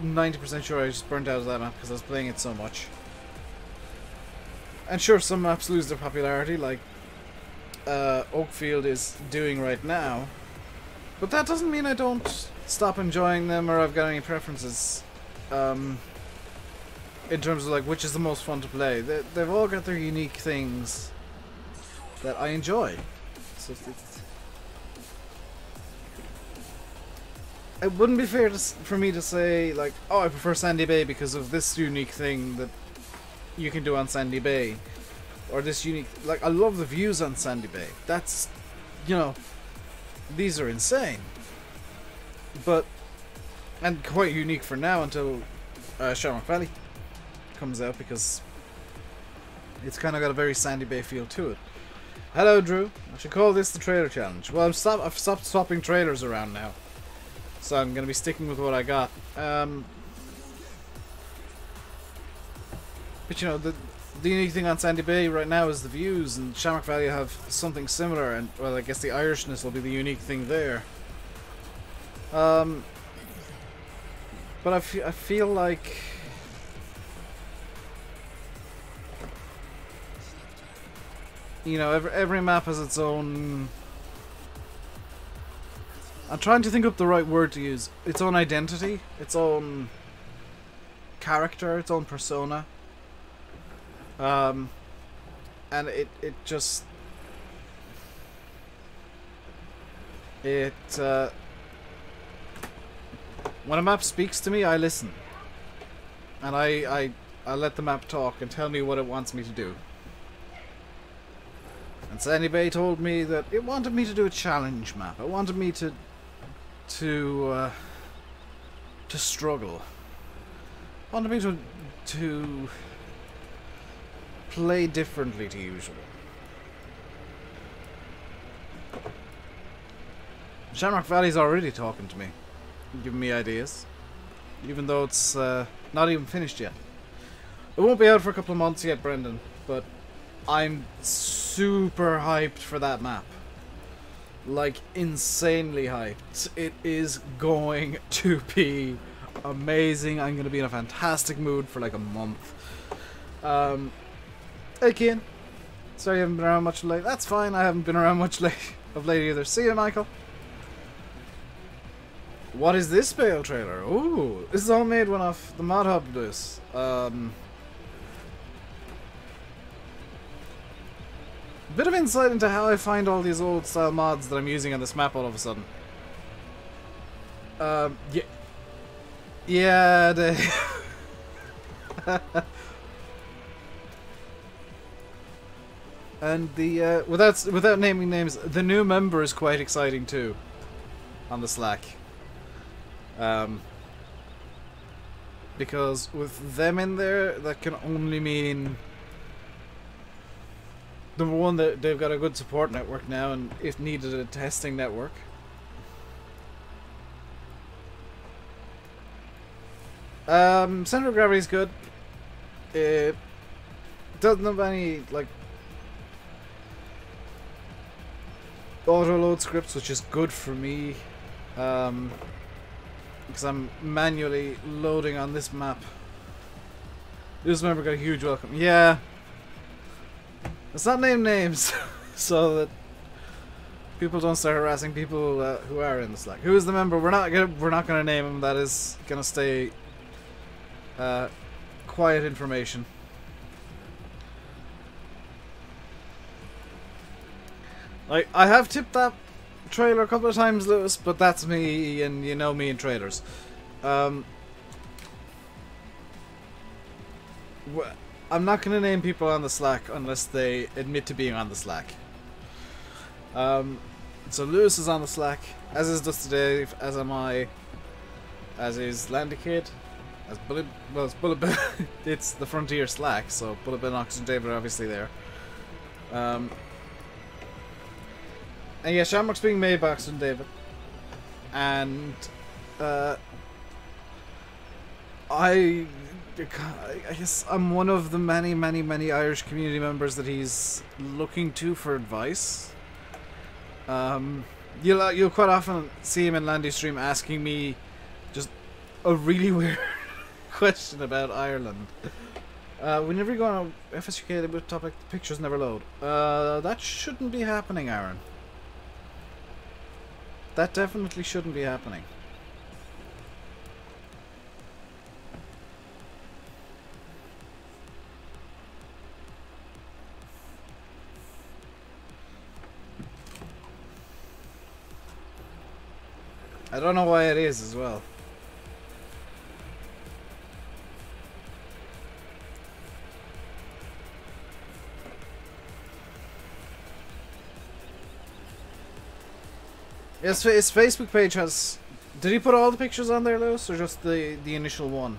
B: 90% sure I just burnt out of that map because I was playing it so much. And sure, some maps lose their popularity, like Oakfield is doing right now. But that doesn't mean I don't stop enjoying them or I've got any preferences. In terms of like which is the most fun to play. They've all got their unique things that I enjoy. So it wouldn't be fair for me to say like, oh, I prefer Sandy Bay because of this unique thing that you can do on Sandy Bay, or this unique, like, I love the views on Sandy Bay. That's, you know, these are insane, but and quite unique for now until Shamrock Valley comes out, because it's kind of got a very Sandy Bay feel to it. Hello, Drew. I should call this the trailer challenge. Well, I've stopped swapping trailers around now, so I'm going to be sticking with what I got. But you know, the unique thing on Sandy Bay right now is the views, and Shamrock Valley have something similar, and well, I guess the Irishness will be the unique thing there. But I feel like you know, every map has its own. I'm trying to think up the right word to use. Its own identity, its own character, its own persona. And it just when a map speaks to me, I listen, and I let the map talk and tell me what it wants me to do. And Sandy Bay told me that it wanted me to do a challenge map. It wanted me to struggle. It wanted me to play differently to usual. Shamrock Valley's already talking to me, giving me ideas, even though it's not even finished yet. It won't be out for a couple of months yet, Brendan, but I'm super hyped for that map. Like, insanely hyped. It is going to be amazing. I'm going to be in a fantastic mood for like a month. Hey, Kian. Sorry you haven't been around much late. That's fine, I haven't been around much of late either. See you, Michael. What is this Bale trailer? Ooh, this is all made one off the Mod Hub this. Bit of insight into how I find all these old style mods that I'm using on this map all of a sudden. Yeah. Yeah, Dave. And the without naming names, the new member is quite exciting too on the Slack. Because with them in there, that can only mean number one, that they've got a good support network now, and if needed, a testing network. Center of gravity is good. It doesn't have any like auto load scripts, which is good for me, because I'm manually loading on this map. This member got a huge welcome. Yeah, let's not name names so that people don't start harassing people who are in the Slack. Who is the member? We're not gonna name him. That is gonna stay quiet information. Like, I have tipped that trailer a couple of times, Lewis, but that's me, and you know me and trailers. I'm not going to name people on the Slack unless they admit to being on the Slack. So Lewis is on the Slack, as is DustyDave, as am I, as is Landykid, as Bullet... well, it's Bullet Bill. It's the Frontier Slack, so Bullet Bill and Oxygendavid are obviously there. And yeah, Shamrock's being made by Oxygendavid. And I guess I'm one of the many Irish community members that he's looking to for advice. You'll quite often see him in Landy's stream asking me just a really weird question about Ireland. Whenever you go on a FSUK with topic, the pictures never load. That shouldn't be happening, Aaron. That definitely shouldn't be happening. I don't know why it is as well. Yes, his Facebook page has... Did he put all the pictures on there, Lewis, or just the initial one?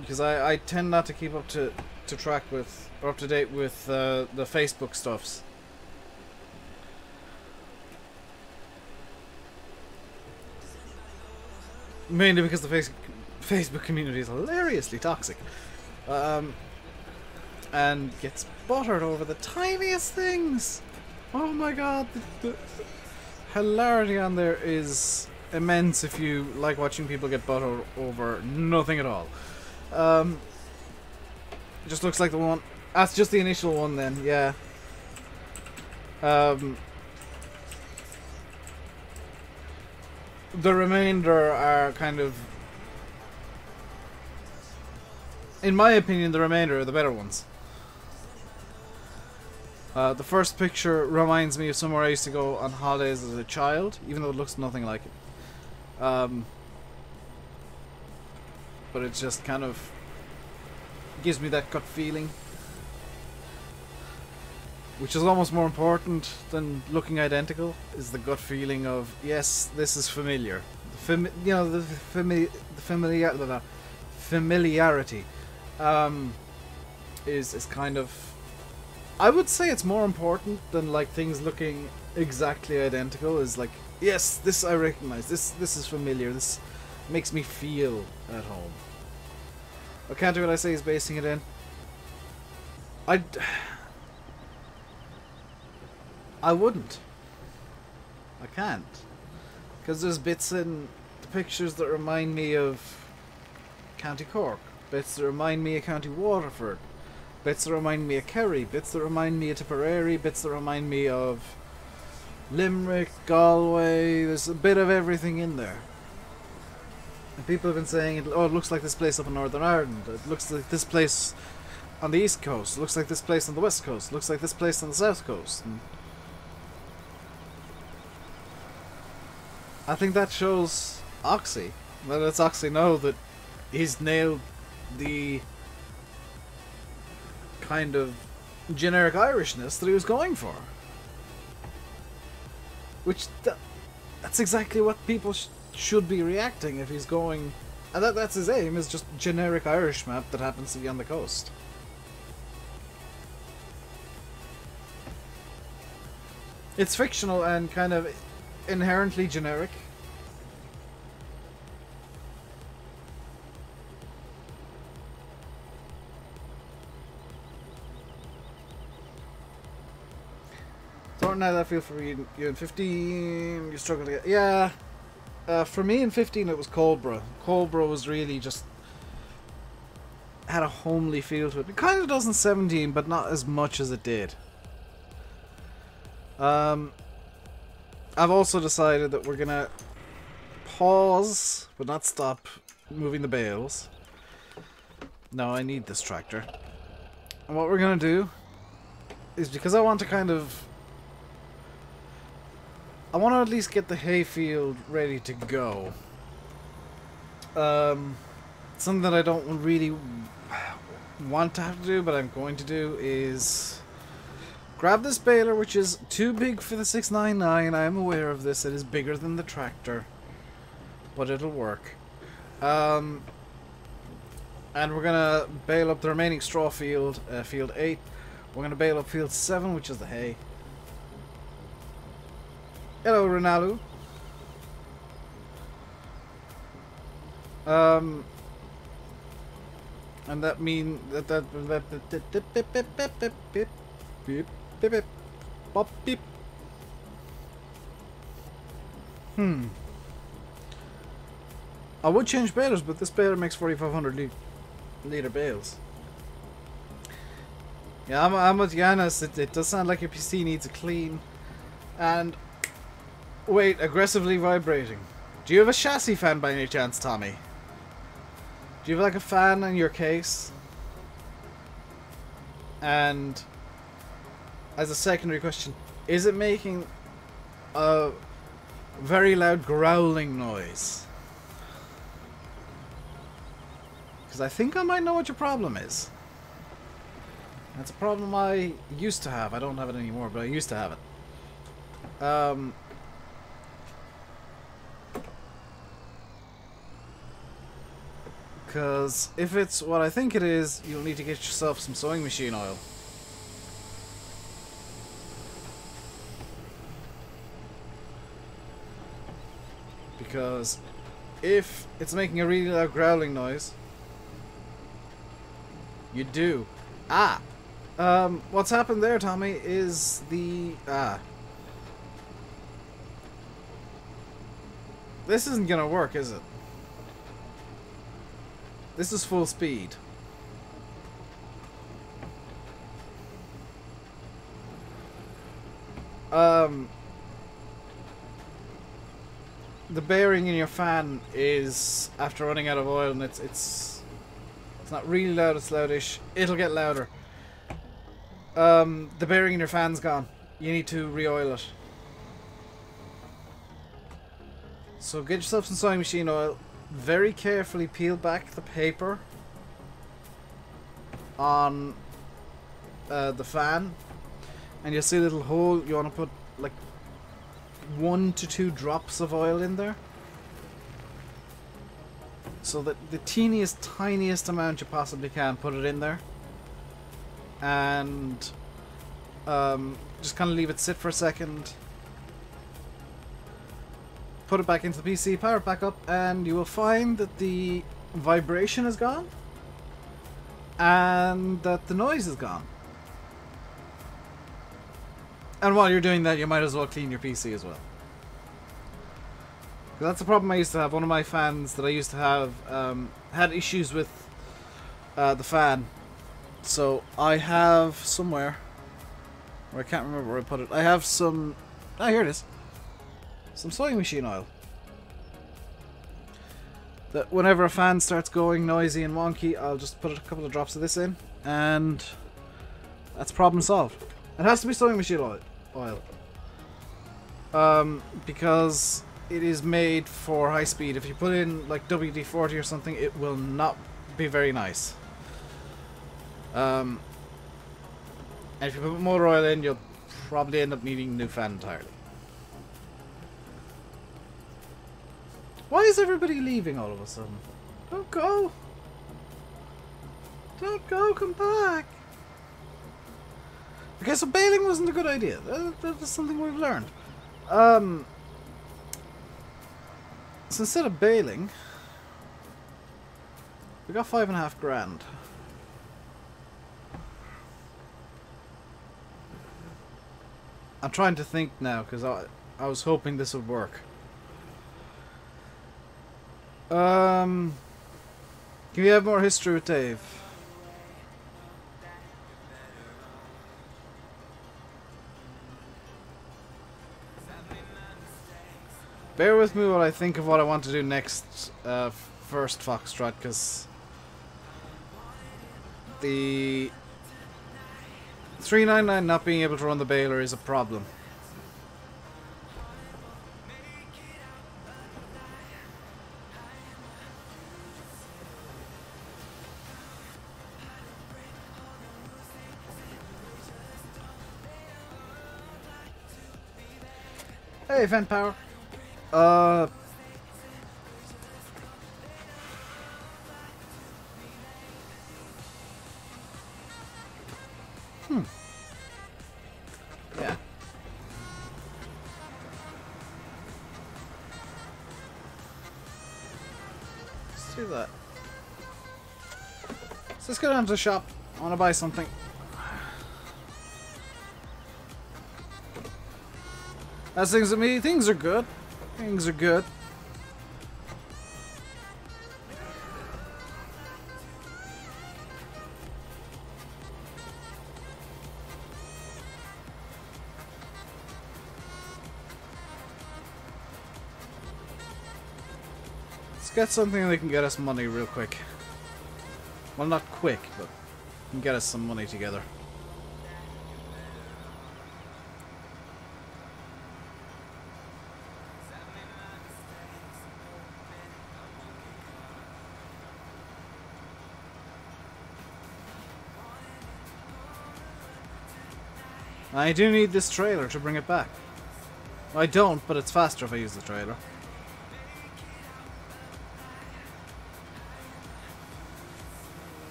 B: Because I tend not to keep up to track with, or up to date with the Facebook stuffs. Mainly because the Facebook community is hilariously toxic. And gets buttered over the tiniest things. Oh my god, the hilarity on there is immense if you like watching people get buttered over nothing at all. It just looks like the one... That's just the initial one then, yeah. The remainder are kind of... In my opinion, the remainder are the better ones. The first picture reminds me of somewhere I used to go on holidays as a child, even though it looks nothing like it. But it just kind of gives me that gut feeling, which is almost more important than looking identical, is the gut feeling of, yes, this is familiar. The familiarity is kind of... I would say it's more important than like things looking exactly identical. Is like, yes, this I recognize. This is familiar. This makes me feel at home. I can't do what I say is basing it in. I wouldn't. I can't. Because there's bits in the pictures that remind me of County Cork. Bits that remind me of County Waterford. Bits that remind me of Kerry, bits that remind me of Tipperary, bits that remind me of Limerick, Galway. There's a bit of everything in there. And people have been saying, oh, it looks like this place up in Northern Ireland. It looks like this place on the East Coast. It looks like this place on the West Coast. It looks like this place on the South Coast. And I think that shows Oxy. That lets Oxy know that he's nailed the kind of generic Irishness that he was going for. Which, that's exactly what people should be reacting if he's going... And that's his aim, is just generic Irish map that happens to be on the coast. It's fictional and kind of inherently generic. Thornton, how did that feel for you in 15? You struggled to get... Yeah. For me in 15 it was Colborough. Colborough was really just... had a homely feel to it. It kind of does in 17, but not as much as it did. I've also decided that we're gonna pause, but not stop, moving the bales. No, I need this tractor. And what we're gonna do is, because I want to kind of... I want to at least get the hayfield ready to go. Something that I don't really want to have to do, but I'm going to do, is grab this baler, which is too big for the 699. I am aware of this. It is bigger than the tractor, but it'll work. And we're gonna bale up the remaining straw field, field 8. We're gonna bale up field 7, which is the hay. Hello, Ronaldo. And that mean that I would change balers, but this baler makes 4,500 litre bales. Yeah, I'm with Giannis. It does sound like your PC needs a clean. And wait, aggressively vibrating. Do you have a chassis fan by any chance, Tommy? Do you have like a fan in your case? And as a secondary question, is it making a very loud growling noise? Because I think I might know what your problem is. That's a problem I used to have. I don't have it anymore, but I used to have it. Because if it's what I think it is, you'll need to get yourself some sewing machine oil. Because if it's making a really loud growling noise, you do. What's happened there, Tommy, is the... This isn't gonna work, is it? This is full speed. The bearing in your fan is after running out of oil, and it's not really loud, it's loudish. It'll get louder. The bearing in your fan's gone. You need to re-oil it. So get yourself some sewing machine oil. Very carefully peel back the paper on the fan, and you'll see a little hole. You want to put like 1 to 2 drops of oil in there, so that the teeniest, tiniest amount you possibly can, put it in there, and just kind of leave it sit for a second. Put it back into the PC, power it back up, and you will find that the vibration is gone and that the noise is gone. And while you're doing that, you might as well clean your PC as well. That's the problem I used to have. One of my fans that I used to have had issues with the fan. So I have somewhere, or I can't remember where I put it. I have some... Ah, here it is. Some sewing machine oil. That whenever a fan starts going noisy and wonky, I'll just put a couple of drops of this in, and that's problem solved. It has to be sewing machine oil. Because it is made for high speed. If you put in like WD-40 or something, it will not be very nice. And if you put motor oil in, you'll probably end up needing a new fan entirely. Why is everybody leaving all of a sudden? Don't go! Don't go, come back! Okay, so bailing wasn't a good idea. That's something we've learned. So instead of bailing, we got 5.5 grand. I'm trying to think now, because I was hoping this would work. Can we have more history with Dave? Bear with me while I think of what I want to do next, first Foxtrot, because the 399 not being able to run the baler is a problem. Hey, vent power. Yeah. Let's do that. So let's go down to the shop. I want to buy something. As things with me, things are good. Things are good. Let's get something that can get us money real quick. Well, not quick, but can get us some money together. I do need this trailer to bring it back. I don't, but it's faster if I use the trailer.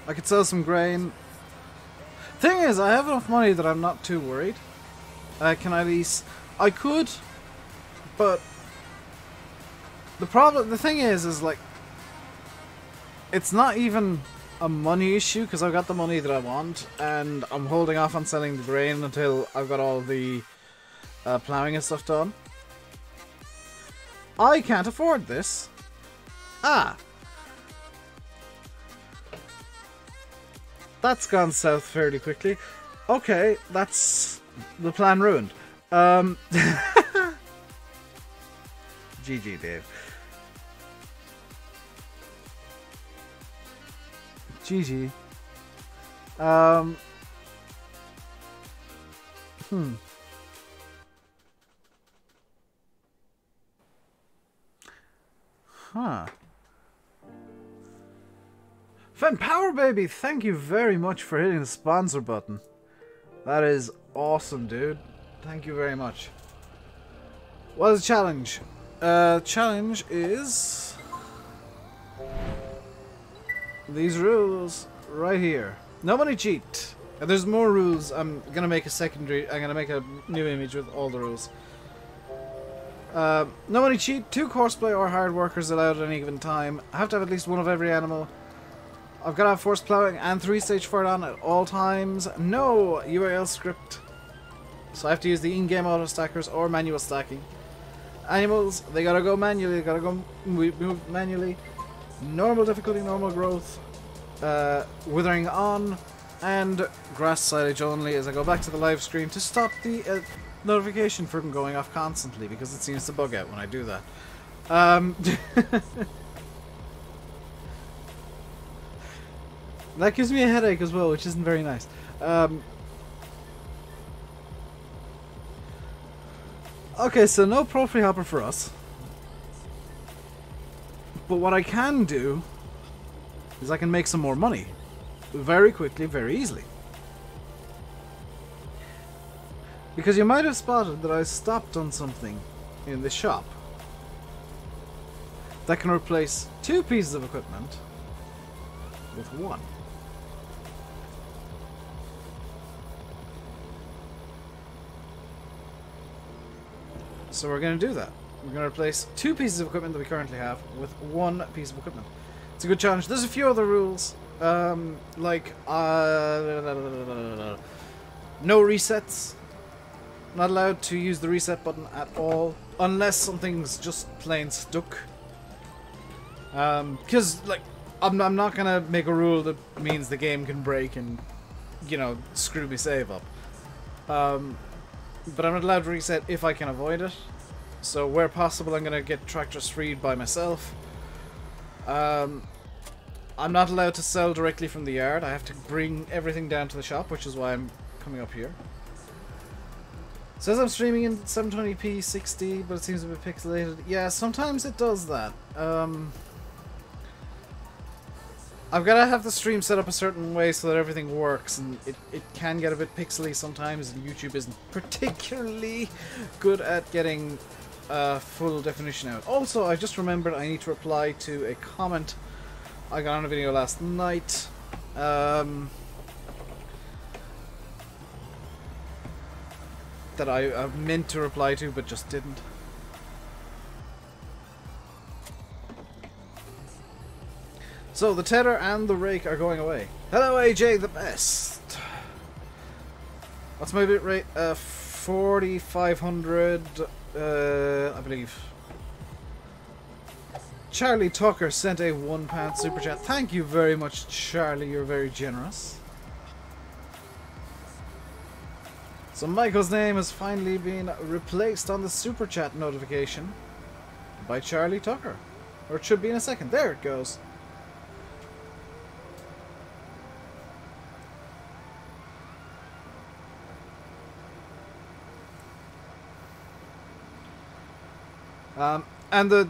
B: I could sell some grain. Thing is, I have enough money that I'm not too worried. Can I lease? I could, but the thing is like, it's not even a money issue because I've got the money that I want, and I'm holding off on selling the grain until I've got all the plowing and stuff done. I can't afford this. Ah. That's gone south fairly quickly. Okay, that's the plan ruined. GG, Dave. GG. Huh. Fen Power Baby, thank you very much for hitting the sponsor button. That is awesome, dude. Thank you very much. What is the challenge? Challenge is these rules right here. Nobody cheat. There's more rules. I'm gonna make a secondary. I'm gonna make a new image with all the rules. Nobody cheat. 2 horseplay or hired workers allowed at any given time. I have to have at least one of every animal. I've got to have forced plowing and 3-stage fire on at all times. No URL script. So I have to use the in-game auto stackers or manual stacking. Animals, they gotta go manually. They gotta go move manually. Normal difficulty, normal growth. Withering on. And grass silage only as I go back to the live stream to stop the notification from going off constantly because it seems to bug out when I do that. That gives me a headache as well, which isn't very nice. Okay, so no pro free hopper for us. But what I can do is I can make some more money. Very quickly, very easily. Because you might have spotted that I stopped on something in the shop that can replace 2 pieces of equipment with 1. So we're going to do that. We're going to replace 2 pieces of equipment that we currently have with 1 piece of equipment. It's a good challenge. There's a few other rules, like no resets. Not allowed to use the reset button at all, unless something's just plain stuck. Because like I'm not gonna make a rule that means the game can break and, you know, screw me save up. But I'm not allowed to reset if I can avoid it. So where possible, I'm gonna get tractors freed by myself. I'm not allowed to sell directly from the yard. I have to bring everything down to the shop, which is why I'm coming up here. It says I'm streaming in 720p 60, but it seems a bit pixelated. Yeah, sometimes it does that. I've got to have the stream set up a certain way so that everything works, and it can get a bit pixely sometimes, and YouTube isn't particularly good at getting full definition out. Also, I just remembered I need to reply to a comment I got on a video last night. That I meant to reply to, but just didn't. So the tether and the rake are going away. Hello AJ the best. What's my bit rate? 4,500 I believe. Charlie Tucker sent a £1 super chat. Thank you very much, Charlie. You're very generous. So Michael's name has finally been replaced on the super chat notification by Charlie Tucker. Or it should be in a second. There it goes. And I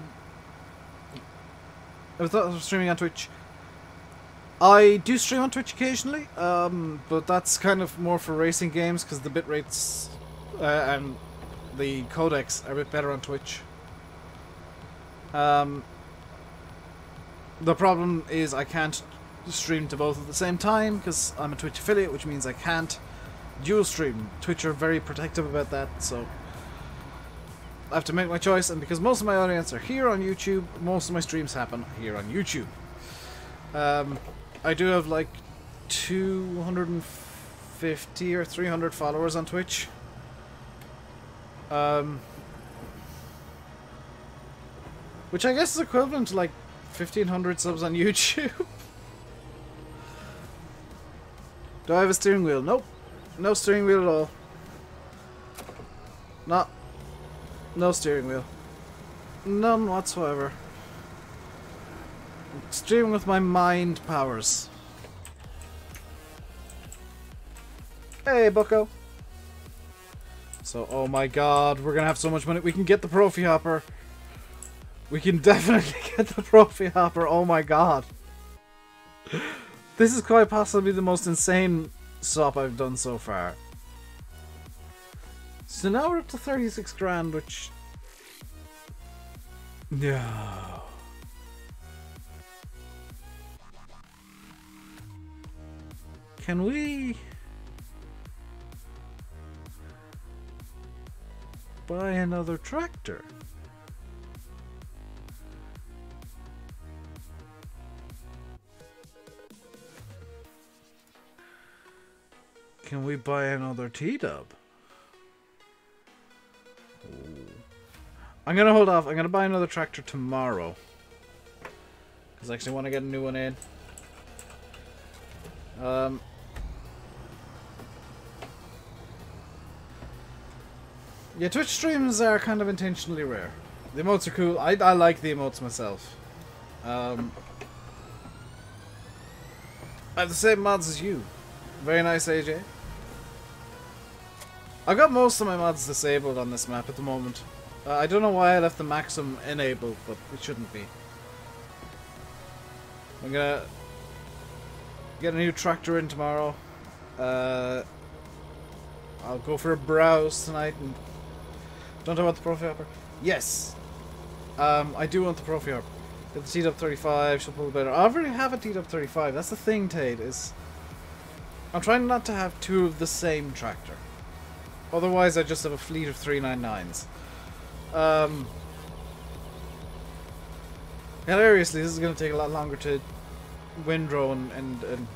B: thought I was streaming on Twitch. I do stream on Twitch occasionally, but that's kind of more for racing games because the bit rates and the codecs are a bit better on Twitch. The problem is I can't stream to both at the same time because I'm a Twitch affiliate, which means I can't dual stream. Twitch are very protective about that, so I have to make my choice, and because most of my audience are here on YouTube, most of my streams happen here on YouTube. I do have like 250 or 300 followers on Twitch. Which I guess is equivalent to like 1,500 subs on YouTube. Do I have a steering wheel? Nope. No steering wheel at all. No steering wheel. None whatsoever. I'm streaming with my mind powers. Hey, bucko. So, oh my god, we're gonna have so much money. We can get the Profi Hopper. We can definitely get the Profi Hopper. Oh my god. This is quite possibly the most insane swap I've done so far. So now we're up to 36 grand, which... No. Can we... buy another tractor? Can we buy another T-dub? I'm gonna hold off. I'm gonna buy another tractor tomorrow. Because I actually want to get a new one in. Yeah, Twitch streams are kind of intentionally rare. The emotes are cool. I like the emotes myself. I have the same mods as you. Very nice, AJ. I've got most of my mods disabled on this map at the moment. I don't know why I left the maximum enabled, but it shouldn't be. I'm gonna get a new tractor in tomorrow. I'll go for a browse tonight. And don't I want the Profi Hopper? Yes! I do want the Profi Hopper. Get the T-Dub 35, she'll pull better. I already have a T-Dub 35. That's the thing, Tade, is... I'm trying not to have two of the same tractor. Otherwise, I just have a fleet of 399s. Hilariously, this is going to take a lot longer to windrow and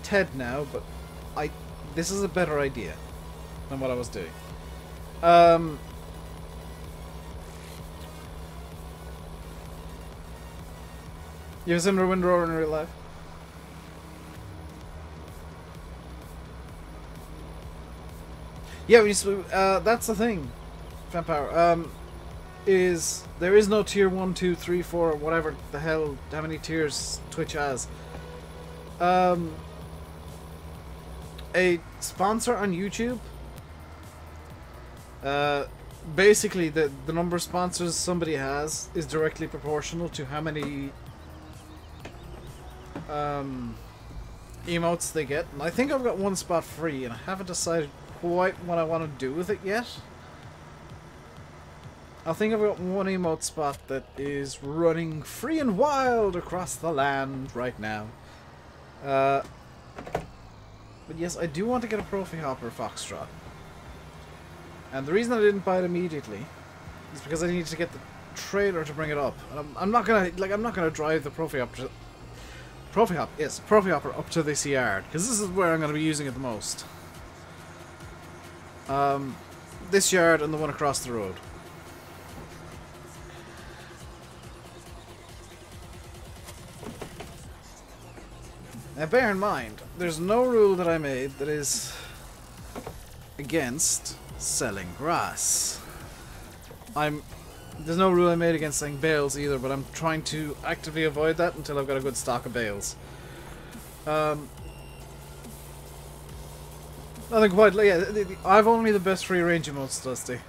B: Ted now, but this is a better idea than what I was doing. You have a similar windrower in real life? Yeah, that's the thing, Fanpower. Is there is no tier 1, 2, 3, 4, whatever the hell, how many tiers Twitch has. A sponsor on YouTube, basically the number of sponsors somebody has is directly proportional to how many emotes they get. And I think I've got one spot free, and I haven't decided quite what I want to do with it yet. I think I've got one emote spot that is running free and wild across the land right now. But yes, I do want to get a Profi Hopper Foxtrot. And the reason I didn't buy it immediately is because I needed to get the trailer to bring it up. And I'm not gonna drive the Profi Hopper Profi Hop, yes, Profi Hopper up to this yard, because this is where I'm going to be using it the most. This yard and the one across the road. Now bear in mind, there's no rule that I made that is against selling grass. There's no rule I made against selling bales either, but I'm trying to actively avoid that until I've got a good stock of bales. Nothing quite, yeah, I've only the best free range emotes, Dusty.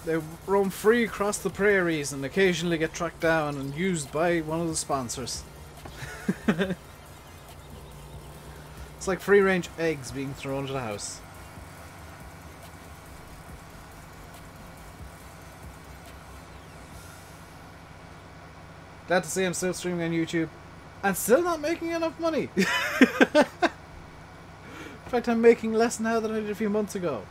B: They roam free across the prairies and occasionally get tracked down and used by one of the sponsors. It's like free range eggs being thrown to the house. Glad to see I'm still streaming on YouTube and still not making enough money. In fact, I'm making less now than I did a few months ago.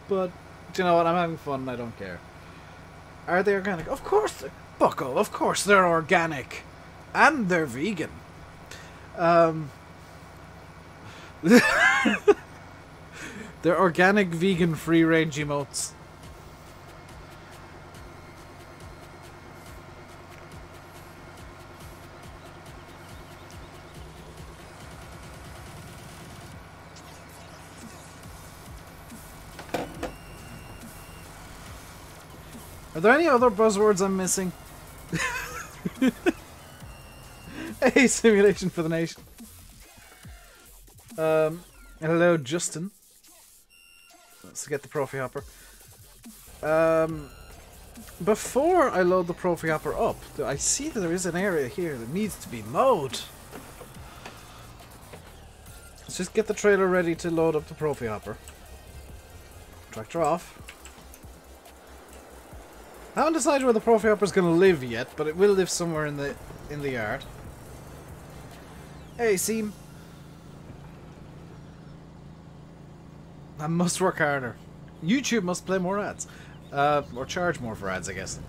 B: But, do you know what? I'm having fun and I don't care. Are they organic? Of course, Bucko, of course they're organic. And they're vegan. They're organic, vegan, free-range emotes. Are there any other buzzwords I'm missing? Hey, simulation for the nation. Hello, Justin. Let's get the Profi Hopper. Before I load the Profi Hopper up, I see that there is an area here that needs to be mowed. Let's just get the trailer ready to load up the Profi Hopper. Tractor off. I haven't decided where the Profi Hopper is going to live yet, but it will live somewhere in the yard. Hey, Seam. I must work harder. YouTube must play more ads. Or charge more for ads, I guess.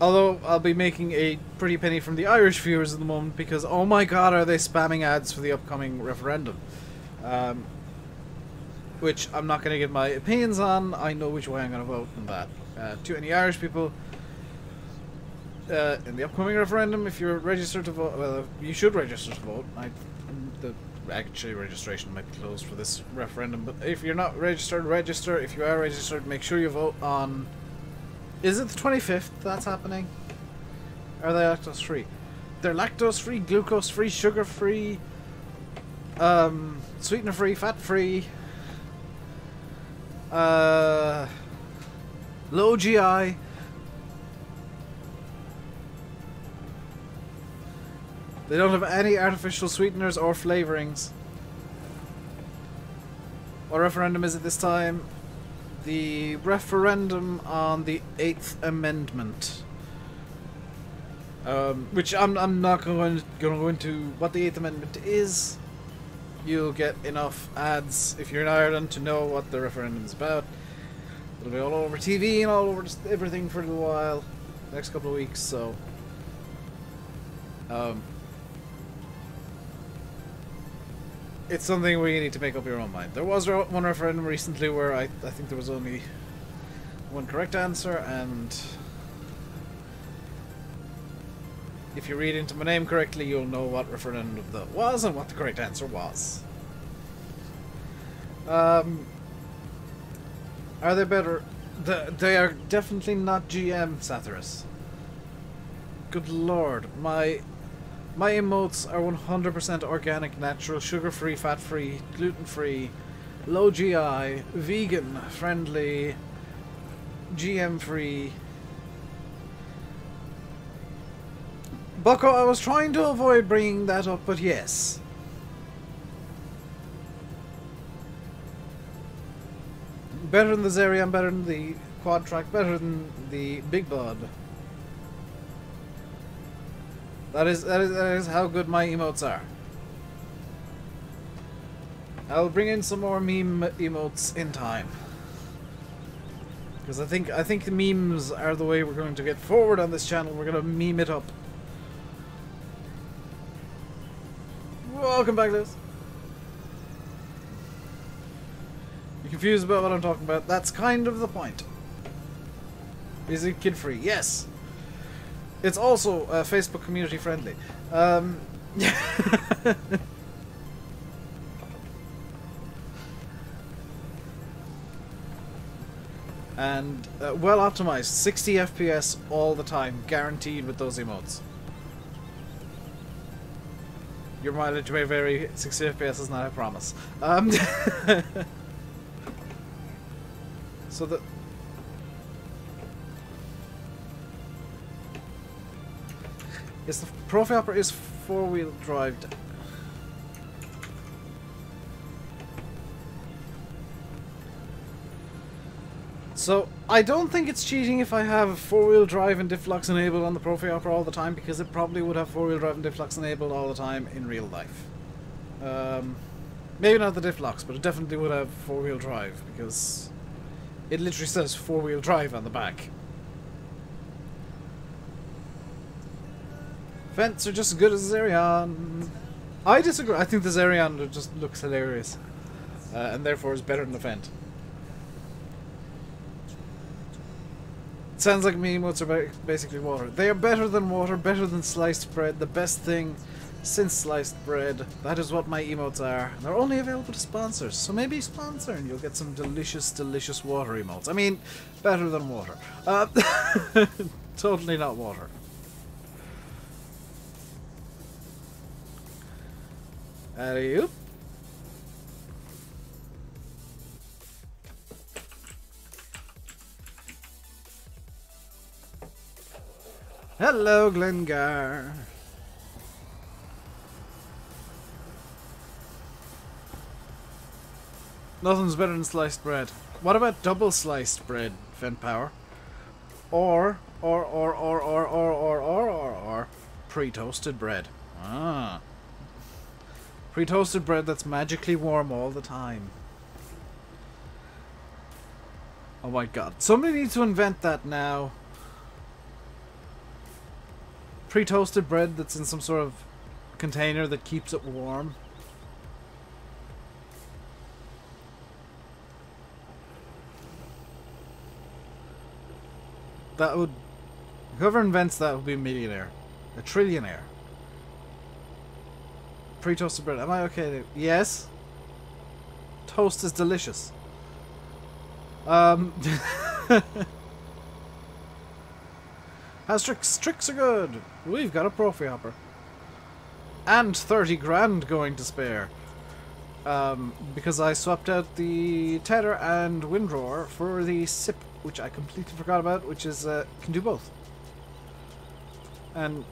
B: Although, I'll be making a pretty penny from the Irish viewers at the moment because, oh my god, are they spamming ads for the upcoming referendum. Which I'm not going to give my opinions on. I know which way I'm going to vote on that. To any Irish people, in the upcoming referendum, if you're registered to vote, well, you should register to vote. Actually, registration might be closed for this referendum, but if you're not registered, register. If you are registered, make sure you vote on... Is it the 25th that's happening? Are they lactose free? They're lactose free, glucose free, sugar free, sweetener free, fat free, low GI. They don't have any artificial sweeteners or flavorings. What referendum is it this time? The referendum on the 8th Amendment. Which I'm not going to go into what the 8th Amendment is. You'll get enough ads if you're in Ireland to know what the referendum is about. It'll be all over TV and all over just everything for a little while. The next couple of weeks, so... it's something where you need to make up your own mind. There was one referendum recently where I think there was only one correct answer, and if you read into my name correctly, you'll know what referendum that was and what the correct answer was. Are they better? They are definitely not GM, Satyrus. Good lord, my emotes are 100% organic, natural, sugar-free, fat-free, gluten-free, low GI, vegan, friendly, GM-free. Bucko, I was trying to avoid bringing that up, but yes. Better than the Zerion, better than the Quad Track, better than the Big Bud. That is how good my emotes are. I'll bring in some more meme emotes in time. Because I think the memes are the way we're going to get forward on this channel. We're going to meme it up. Welcome back, Liz. You're confused about what I'm talking about? That's kind of the point. Is it kid-free? Yes. It's also Facebook community friendly. And well optimized, 60 FPS all the time, guaranteed with those emotes. Your mileage may vary, 60 FPS is not a promise. So the... Yes, the Profi Opera is four-wheel drive. So, I don't think it's cheating if I have four-wheel drive and diff locks enabled on the Profi Opera all the time, because it probably would have four-wheel drive and diff locks enabled all the time in real life. Maybe not the diff locks, but it definitely would have four-wheel drive, because it literally says four-wheel drive on the back. Vents are just as good as the Zerion. I disagree. I think the Zerion just looks hilarious, and therefore is better than the Fent. It sounds like me emotes are basically water. They are better than water, better than sliced bread, the best thing since sliced bread. That is what my emotes are. They're only available to sponsors, so maybe sponsor and you'll get some delicious, delicious water emotes. I mean, better than water. Totally not water. Alley-oop. Hello, Glengar. Nothing's better than sliced bread. What about double sliced bread, Fent Power? Or pre-toasted bread. Ah. Pre-toasted bread that's magically warm all the time. Oh my god. Somebody needs to invent that now. Pre-toasted bread that's in some sort of container that keeps it warm. That would... Whoever invents that will be a millionaire. A trillionaire. Pre-toasted bread. Am I okay? Yes. Toast is delicious. How's tricks? Tricks are good. We've got a Profi Hopper. And 30 grand going to spare. Because I swapped out the tether and windrower for the SIP, which I completely forgot about, which is, can do both. And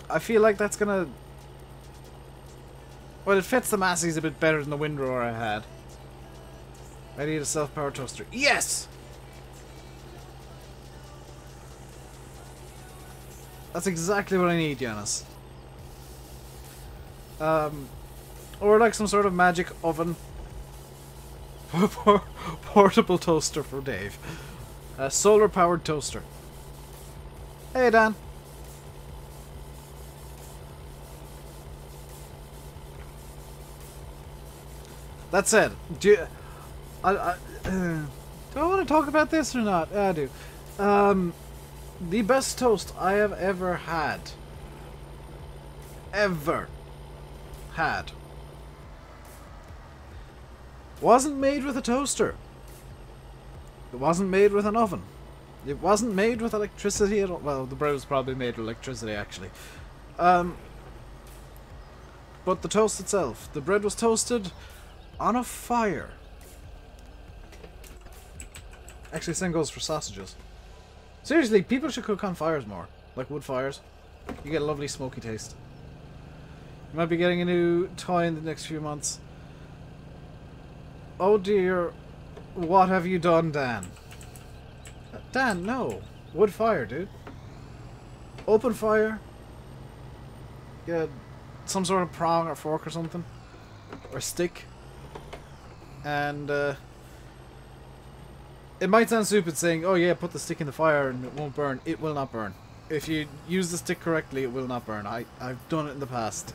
B: I feel like that's gonna... Well, it fits the Massies a bit better than the windrower I had. I need a self-powered toaster. Yes! That's exactly what I need, Giannis. Or like some sort of magic oven. Portable toaster for Dave. A solar-powered toaster. Hey, Dan. That said, do I want to talk about this or not? Yeah, I do. The best toast I have ever had. Wasn't made with a toaster. It wasn't made with an oven. It wasn't made with electricity at all. Well, the bread was probably made with electricity, actually. But the toast itself. The bread was toasted on a fire. Actually, same goes for sausages. Seriously, people should cook on fires more. Like wood fires. You get a lovely smoky taste. You might be getting a new toy in the next few months. Oh dear. What have you done, Dan? Dan, no. Wood fire, dude. Open fire. Get some sort of prong or fork or something. Or stick. And, It might sound stupid saying, oh yeah, put the stick in the fire and it won't burn. It will not burn. If you use the stick correctly, it will not burn. I've done it in the past.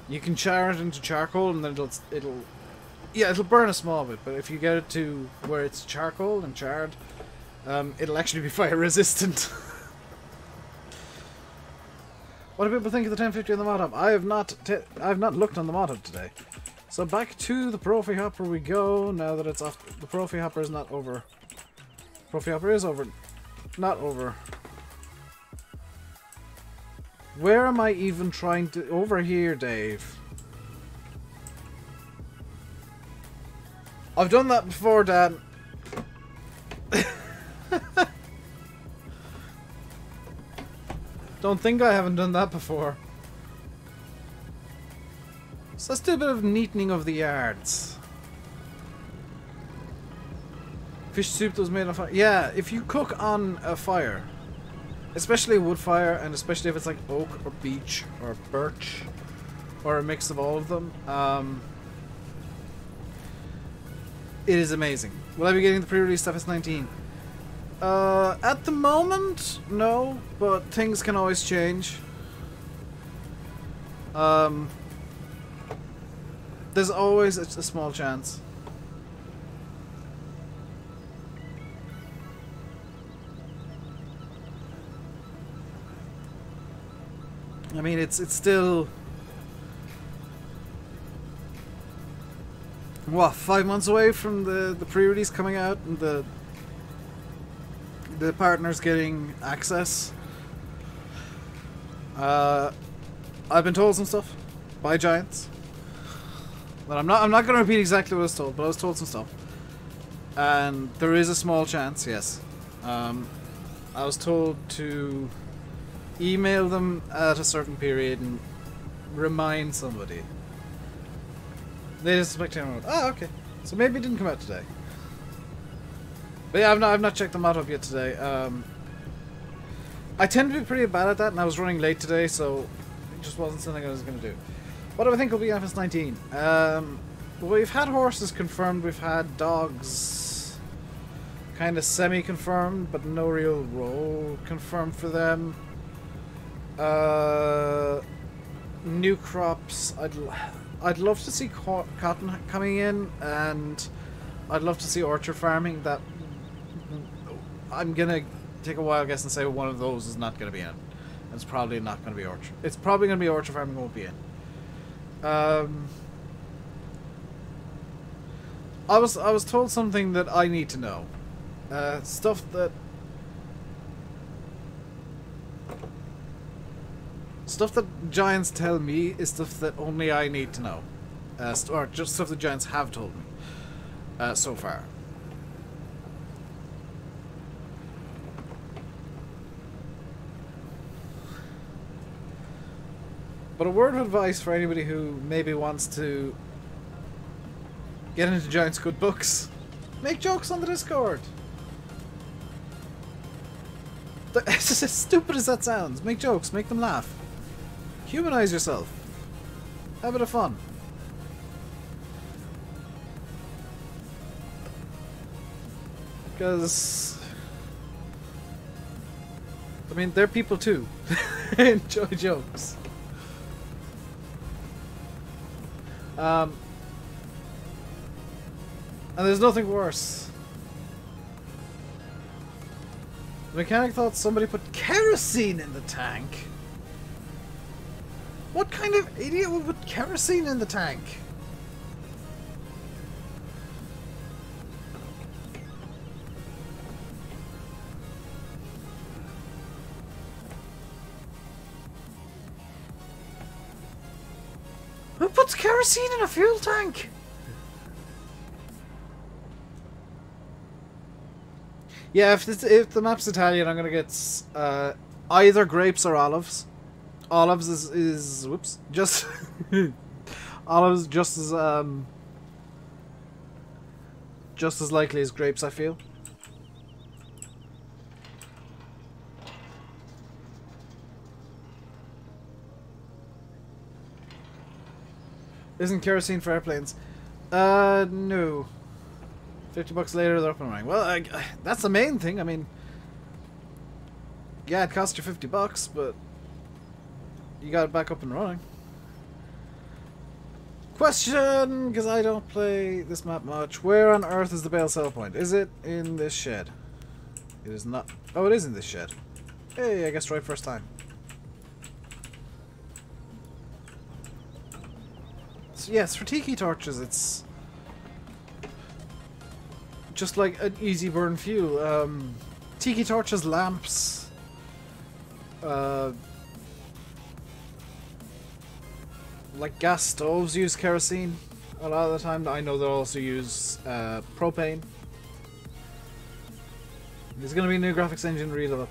B: You can char it into charcoal and then it'll burn a small bit, but if you get it to where it's charcoal and charred, it'll actually be fire resistant. What do people think of the 1050 on the mod hub? I have not looked on the mod hub today. So back to the Profi Hopper we go, now that it's off. The Profi Hopper is not over. Profi Hopper is over. Not over. Where am I even trying to... Over here, Dave. I've done that before, Dan. Don't think I haven't done that before. So let's do a bit of neatening of the yards. Fish soup that was made on fire. Yeah, if you cook on a fire, especially a wood fire, and especially if it's like oak or beech or birch or a mix of all of them, it is amazing. Will I be getting the pre-release stuff FS19? At the moment, no, but things can always change. There's always a small chance. I mean, it's still... What, 5 months away from the pre-release coming out and the partners getting access. I've been told some stuff by Giants. But I'm not going to repeat exactly what I was told, but I was told some stuff. And there is a small chance, yes. I was told to email them at a certain period and remind somebody. They just expect everyone. Oh, okay. So maybe it didn't come out today. But yeah, I've not checked the mod up yet today. I tend to be pretty bad at that, and I was running late today, so it just wasn't something I was going to do. What do I think will be FS19? Well, we've had horses confirmed, we've had dogs kind of semi-confirmed, but no real role confirmed for them. New crops. I'd love to see cotton coming in, and I'd love to see orchard farming. That I'm gonna take a wild guess and say one of those is not gonna be in. It's probably not gonna be orchard. It's probably gonna be orchard farming. Won't be in. I was told something that I need to know. Stuff that Giants tell me is stuff that only I need to know. Or just stuff that Giants have told me so far. But a word of advice for anybody who maybe wants to get into Giants' good books: make jokes on the Discord. It's as stupid as that sounds. Make jokes, make them laugh. Humanize yourself. Have a bit of fun. Because, I mean, they're people too. Enjoy jokes. And there's nothing worse. The mechanic thought somebody put kerosene in the tank. What kind of idiot would put kerosene in the tank? Who puts kerosene in a fuel tank? Yeah, if the map's Italian, I'm gonna get either grapes or olives. Olives is whoops, just olives just as likely as grapes, I feel. Isn't kerosene for airplanes? No. $50 later, they're up and running. Well, that's the main thing. I mean, yeah, it cost you $50, but you got it back up and running. Question, because I don't play this map much. Where on earth is the bale sell point? Is it in this shed? It is not. Oh, it is in this shed. Hey, I guess right first time. So, yes, for tiki torches, it's just like an easy burn fuel. Tiki torches, lamps, like gas stoves use kerosene a lot of the time. I know they also use propane. There's going to be a new graphics engine reload.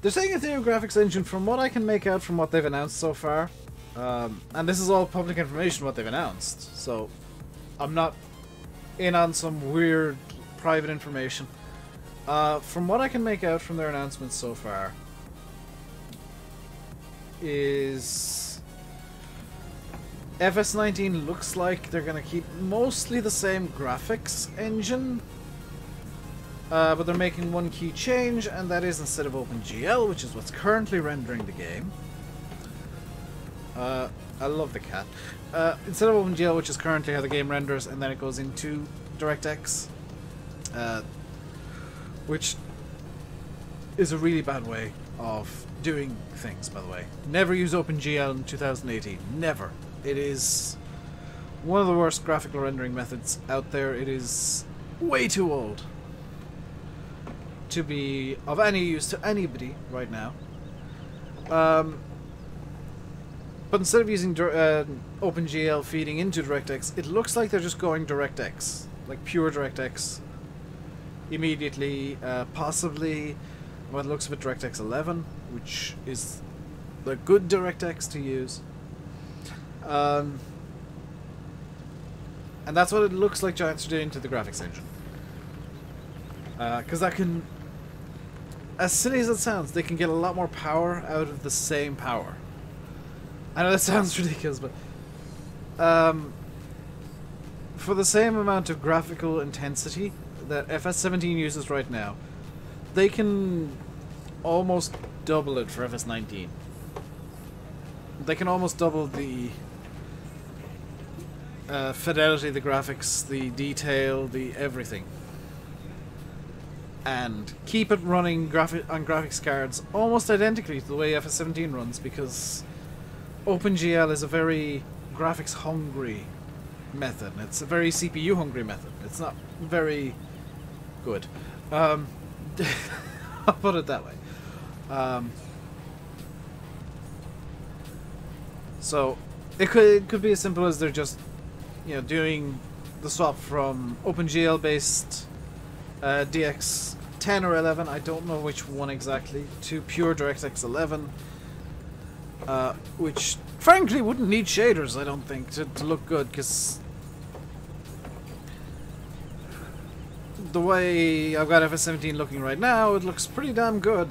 B: They're saying it's a new graphics engine from what I can make out from what they've announced so far. And this is all public information what they've announced. So I'm not in on some weird private information. From what I can make out from their announcements so far is FS19 looks like they're going to keep mostly the same graphics engine, but they're making one key change, and that is instead of OpenGL, which is what's currently rendering the game. I love the cat. Instead of OpenGL, which is currently how the game renders, and then it goes into DirectX, which is a really bad way of doing things, by the way. Never use OpenGL in 2018. Never. It is one of the worst graphical rendering methods out there. It is way too old to be of any use to anybody right now. But instead of using OpenGL feeding into DirectX, it looks like they're just going DirectX, like pure DirectX immediately, possibly, by the looks of it, DirectX 11, which is the good DirectX to use. And that's what it looks like Giants are doing to the graphics engine. Because that can, as silly as it sounds, they can get a lot more power out of the same power. I know that sounds ridiculous, but for the same amount of graphical intensity that FS17 uses right now, they can almost double it for FS19. They can almost double the fidelity, the graphics, the detail, the everything, and keep it running on graphics cards almost identically to the way FS17 runs, because OpenGL is a very graphics hungry method. It's a very CPU hungry method. It's not very good. I'll put it that way. So it could be as simple as they're just, you know, doing the swap from OpenGL based DX 10 or 11, I don't know which one exactly, to pure DirectX 11, which frankly wouldn't need shaders, I don't think, to look good, because the way I've got FS17 looking right now, it looks pretty damn good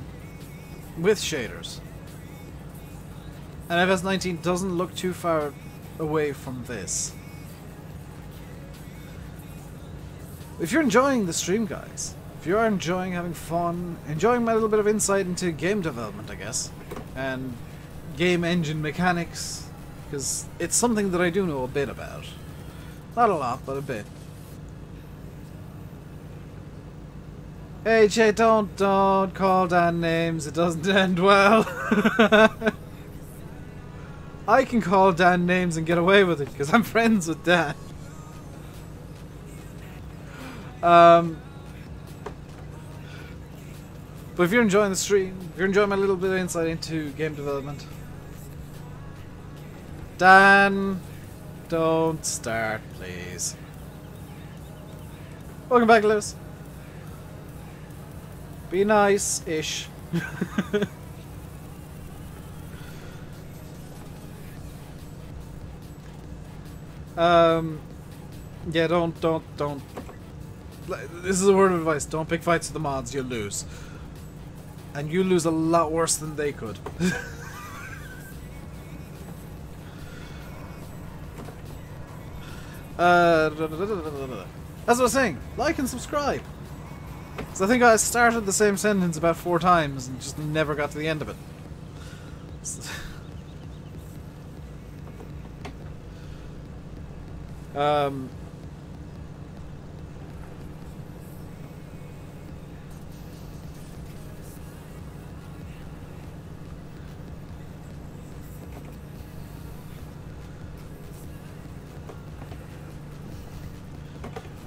B: with shaders. And FS19 doesn't look too far away from this. If you're enjoying the stream, guys, if you are enjoying having fun, enjoying my little bit of insight into game development, I guess, and game engine mechanics, because it's something that I do know a bit about. Not a lot, but a bit. Hey Jay, don't call Dan names, it doesn't end well. I can call Dan names and get away with it, because I'm friends with Dan. But if you're enjoying the stream, if you're enjoying my little bit of insight into game development, Dan, don't start, please. Welcome back, Lewis. Be nice-ish. Yeah, don't. This is a word of advice. Don't pick fights with the mods. You'll lose. And you lose a lot worse than they could. That's what I'm saying. Like and subscribe. Because I think I started the same sentence about 4 times and just never got to the end of it.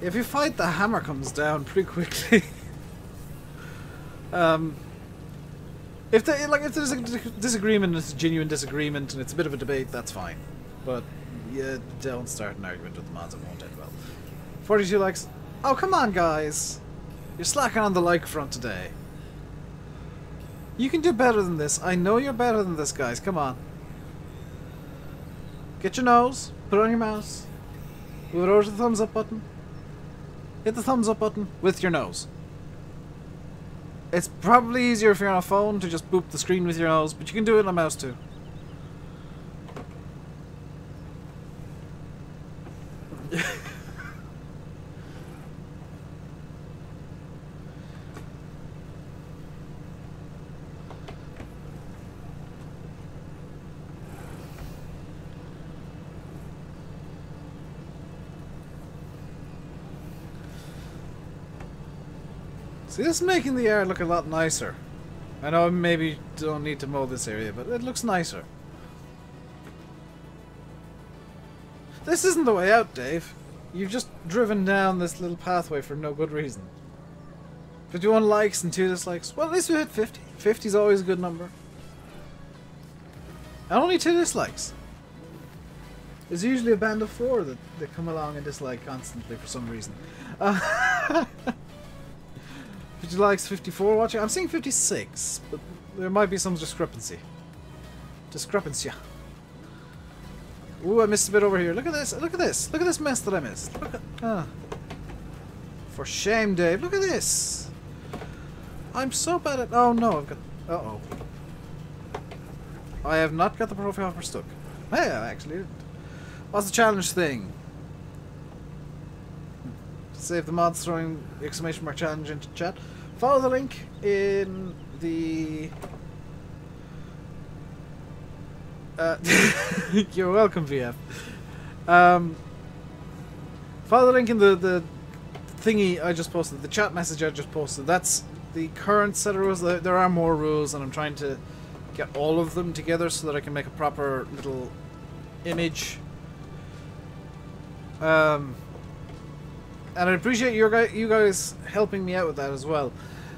B: If you fight, the hammer comes down pretty quickly. If there's a disagreement, it's a genuine disagreement, and it's a bit of a debate, that's fine. But yeah, don't start an argument with the mods; it won't end well. 42 likes. Oh, come on, guys! You're slacking on the like front today. You can do better than this. I know you're better than this, guys. Come on. Get your nose. Put it on your mouse. Move it over to the thumbs up button. Hit the thumbs up button with your nose. It's probably easier if you're on a phone to just boop the screen with your nose, but you can do it on a mouse too. See, this is making the yard look a lot nicer. I know I maybe don't need to mow this area, but it looks nicer. This isn't the way out, Dave. You've just driven down this little pathway for no good reason. 51 likes and 2 dislikes. Well, at least we hit 50. 50 is always a good number. And only 2 dislikes. There's usually a band of 4 that come along and dislike constantly for some reason. 50 likes, 54 watching. I'm seeing 56, but there might be some discrepancy. Discrepancy. Ooh, I missed a bit over here. Look at this. Look at this. Look at this mess that I missed. Look at, for shame, Dave. Look at this. I'm so bad at... Oh, no. I've got... Uh-oh. I have not got the profile for stuck. Hey, I actually didn't. What's the challenge thing? Save the mods throwing exclamation mark challenge into chat. Follow the link in the... you're welcome, VF. Follow the link in the thingy I just posted, the chat message I just posted. That's the current set of rules. There are more rules, and I'm trying to get all of them together so that I can make a proper little image. And I appreciate you guys helping me out with that as well,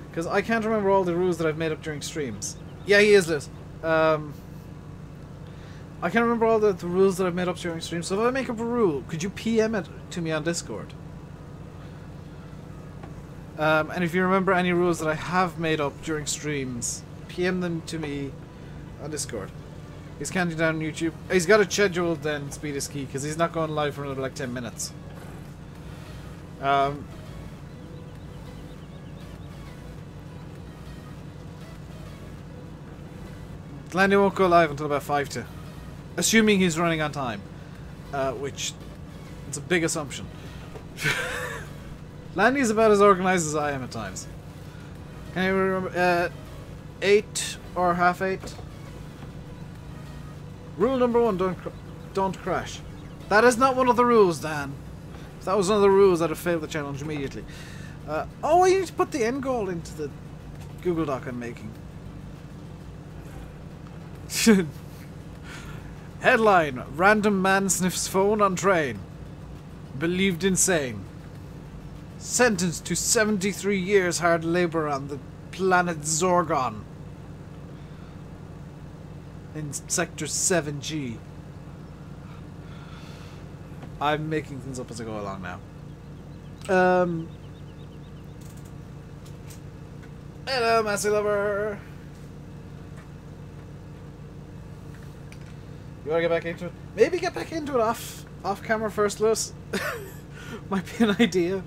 B: because I can't remember all the rules that I've made up during streams. Yeah, he is, Liz. I can't remember all the rules that I've made up during streams, so if I make up a rule, could you PM it to me on Discord? And if you remember any rules that I have made up during streams, PM them to me on Discord. He's counting down on YouTube. He's got it scheduled then, speed is key, because he's not going live for another like 10 minutes. Landy won't go live until about 5 to. Assuming he's running on time. Which, it's a big assumption. Landy's about as organized as I am at times. Can you remember? 8 or half 8? Rule number 1, don't crash. That is not one of the rules, Dan. If that was one of the rules, I'd have failed the challenge immediately. Oh, I need to put the end goal into the Google Doc I'm making. Headline: Random man sniffs phone on train. Believed insane. Sentenced to 73 years hard labor on the planet Zorgon. In Sector 7G. I'm making things up as I go along now. Hello, Massey Lover. You want to get back into it? Maybe get back into it off camera first, Lewis. Might be an idea.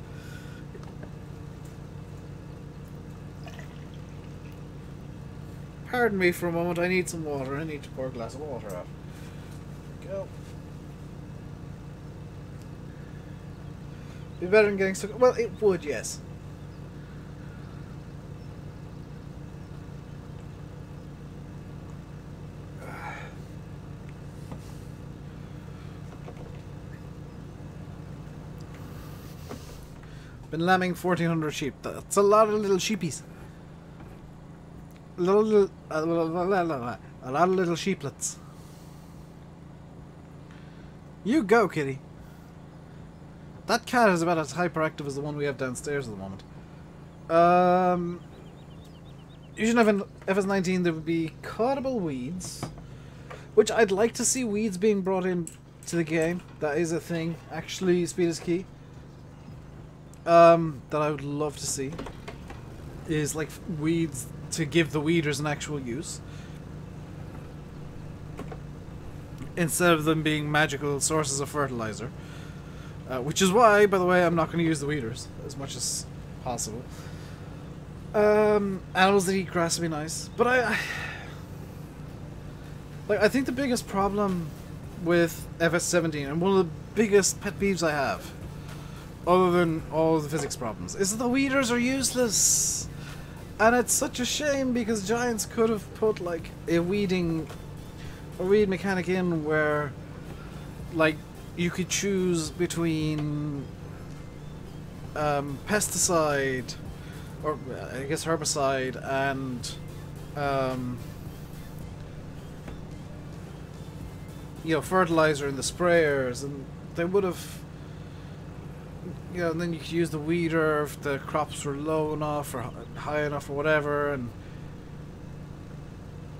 B: Pardon me for a moment. I need some water. I need to pour a glass of water out. There we go. Be better than getting stuck. Well, it would, yes. Been lambing 1,400 sheep. That's a lot of little sheepies. A lot of little sheeplets. You go, kitty. That cat is about as hyperactive as the one we have downstairs at the moment. You should have an FS19. There would be cuttable weeds, which I'd like to see weeds being brought in to the game. That is a thing. Actually, speed is key. That I would love to see is like weeds to give the weeders an actual use instead of them being magical sources of fertilizer, which is why, by the way, I'm not going to use the weeders as much as possible. Animals that eat grass would be nice, but I think the biggest problem with FS17, and one of the biggest pet peeves I have, other than all of the physics problems, is that the weeders are useless. And it's such a shame, because Giants could have put like a weed mechanic in where like you could choose between pesticide, or I guess herbicide, and you know, fertilizer in the sprayers, and they would have, you know, and then you could use the weeder if the crops were low enough or high enough or whatever, and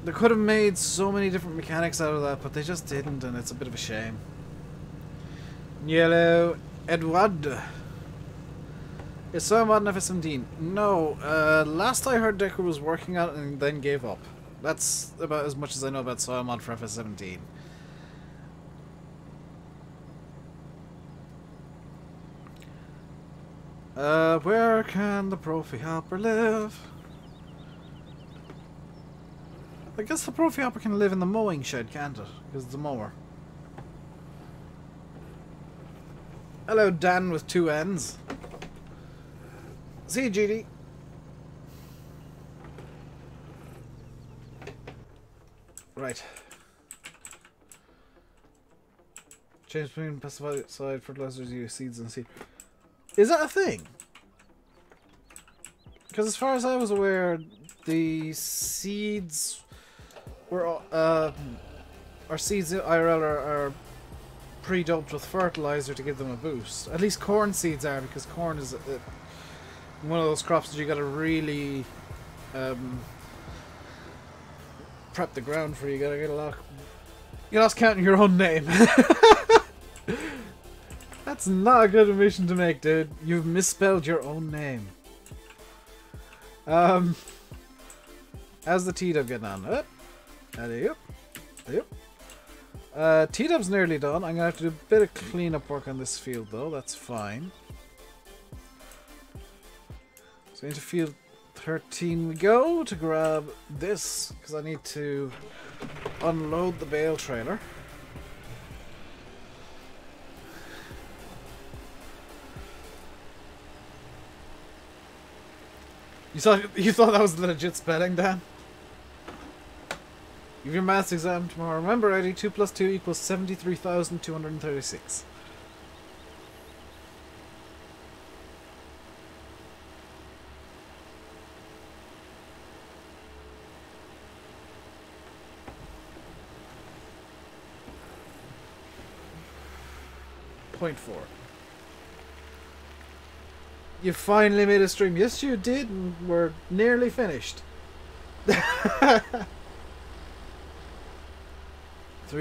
B: they could have made so many different mechanics out of that, but they just didn't, and it's a bit of a shame. Yellow Edward. Is Soilmod in FS17? No, last I heard Decker was working on it and then gave up. That's about as much as I know about Soilmod for FS17. Where can the Profi Hopper live? I guess the Profi Hopper can live in the mowing shed, can't it? Because it's a mower. Hello, Dan with 2 N's. See you, GD. Right. Change between pesticide, fertilizers, use seeds and seed. Is that a thing? Because as far as I was aware, the seeds were our seeds IRL are pre-doped with fertilizer to give them a boost. At least corn seeds are, because corn is one of those crops that you got to really prep the ground for. You got to get a lot. You lost counting your own name. That's not a good admission to make, dude. You've misspelled your own name. How's the T-Dub getting on? There you go. T-Dub's nearly done. I'm going to have to do a bit of cleanup work on this field, though. That's fine. So into field 13 we go to grab this, because I need to unload the bale trailer. You thought that was legit spelling, Dan? You have your maths exam tomorrow. Remember, Eddie, 2 plus 2 equals 73,236. .4. You finally made a stream. Yes, you did, and we're nearly finished. 3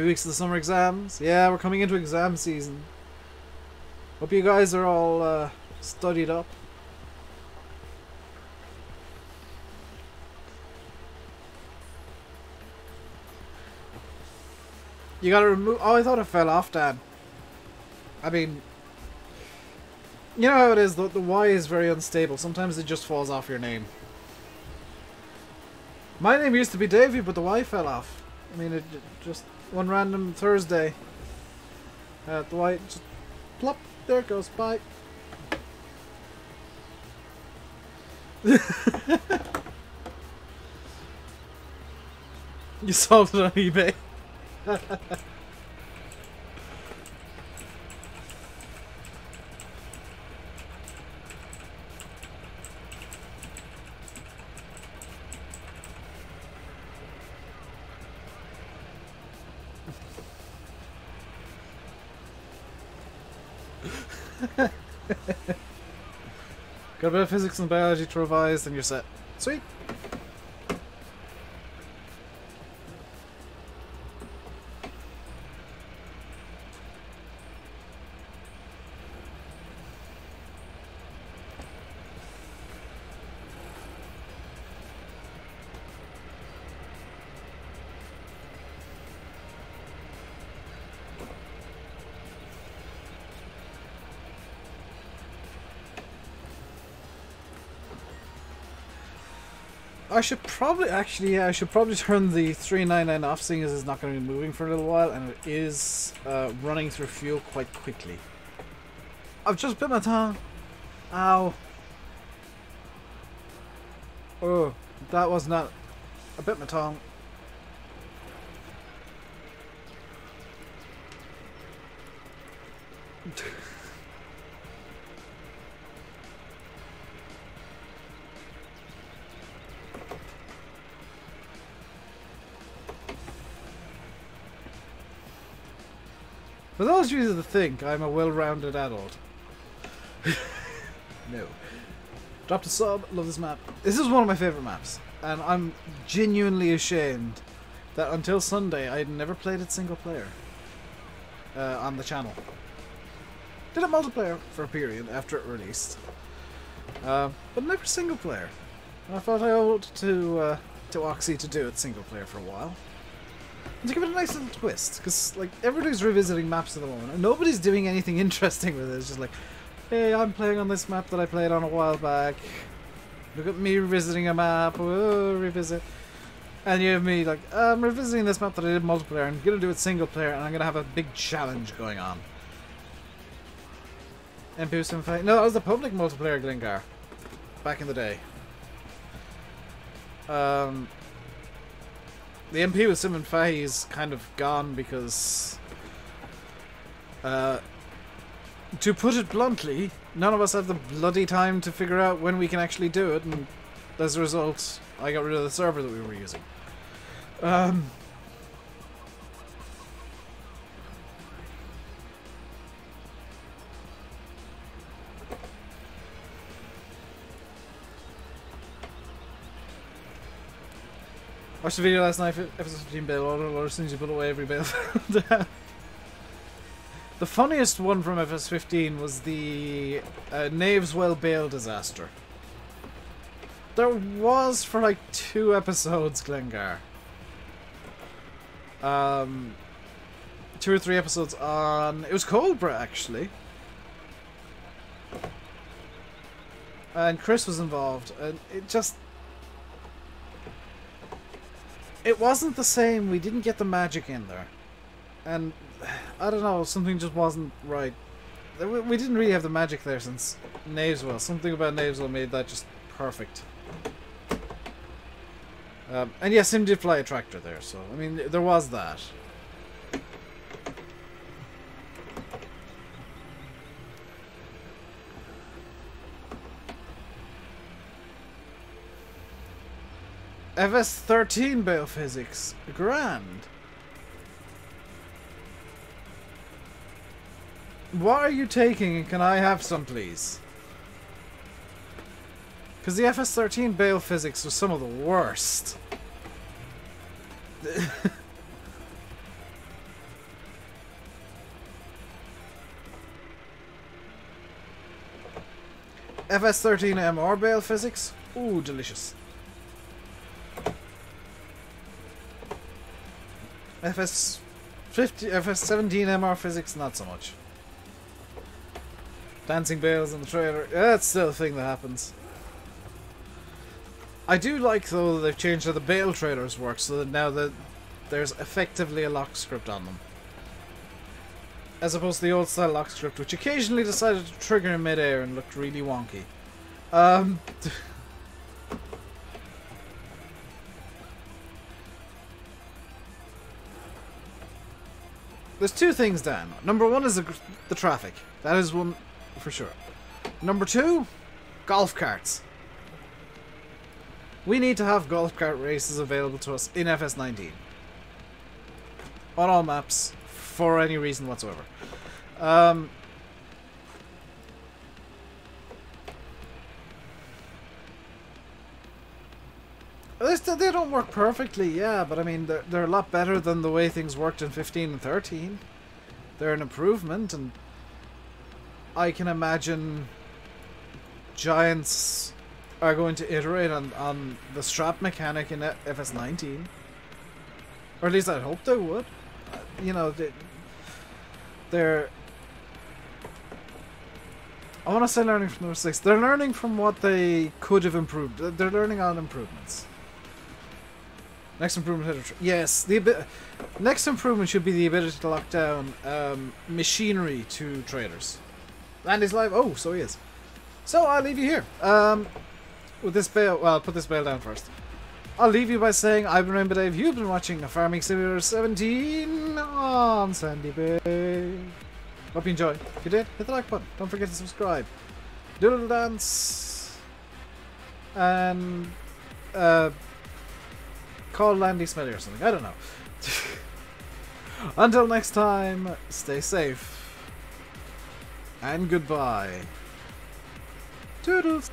B: weeks of the summer exams. Yeah, we're coming into exam season. Hope you guys are all studied up. You gotta remove... Oh, I thought it fell off, Dan. I mean... You know how it is, the Y is very unstable. Sometimes it just falls off your name. My name used to be Davey, but the Y fell off. I mean, it just... One random Thursday. The Y just... Plop. There it goes. Bye. You sold it on eBay. Got a bit of physics and biology to revise, then you're set. Sweet. I should probably actually, yeah, I should probably turn the 399 off, seeing as it's not going to be moving for a little while, and it is running through fuel quite quickly. I've just bit my tongue. Ow. Oh, that was not. I bit my tongue. For those of you that think I'm a well-rounded adult. No. Dropped a sub, love this map. This is one of my favourite maps. And I'm genuinely ashamed that until Sunday I had never played it single player. On the channel. Did it multiplayer for a period after it released. But never single player. And I thought I owed to Oxy to do it single player for a while. And to give it a nice little twist, because like everybody's revisiting maps at the moment, and nobody's doing anything interesting with it. It's just like, hey, I'm playing on this map that I played on a while back. Look at me revisiting a map. Whoa, revisit. And you have me like, I'm revisiting this map that I did multiplayer. I'm gonna do it single player, and I'm gonna have a big challenge going on. MP Sim Fight. No, that was the public multiplayer Glengar. Back in the day. The MP with Sim and Fahy is kind of gone because, to put it bluntly, none of us have the bloody time to figure out when we can actually do it, and as a result, I got rid of the server that we were using. Watched the video last night for episode 15 bail order, as soon as you put away every bail. The funniest one from episode 15 was the Knaveswell bail disaster. There was for like 2 episodes, Glengar. 2 or 3 episodes on... It was Cobra, actually. And Chris was involved, and it just... It wasn't the same. We didn't get the magic in there. And, I don't know, something just wasn't right. We didn't really have the magic there since Knaveswell. Something about Knaveswell made that just perfect. And yes, Sim did fly a tractor there, so, I mean, there was that. FS13 biophysics. Grand. What are you taking, and can I have some, please? Because the FS13 biophysics was some of the worst. FS13 MR biophysics? Ooh, delicious. FS17 MR physics, not so much. Dancing bales in the trailer, that's still a thing that happens. I do like, though, that they've changed how the bale trailers work, so that now that there's effectively a lock script on them. As opposed to the old style lock script, which occasionally decided to trigger in mid-air and looked really wonky. There's two things, Dan. Number one is the traffic. That is one for sure. Number two, golf carts. We need to have golf cart races available to us in FS19. On all maps, for any reason whatsoever. They don't work perfectly, yeah, but I mean, they're a lot better than the way things worked in 15 and 13. They're an improvement, and I can imagine Giants are going to iterate on the strap mechanic in FS19. Or at least I'd hope they would. You know, they're... I want to say learning from the mistakes. They're learning from what they could have improved. They're learning on improvements. Next improvement, yes. Next improvement should be the ability to lock down machinery to traders. And he's live. Oh, so he is. So I'll leave you here. With this bale, well, I'll put this bale down first. I'll leave you by saying I've been RainbowDave. You've been watching a Farming Simulator 17 on Sandy Bay. Hope you enjoyed. If you did, hit the like button. Don't forget to subscribe. Doodle dance. And call Landy Smelly or something. I don't know. Until next time, stay safe. And goodbye. Toodles.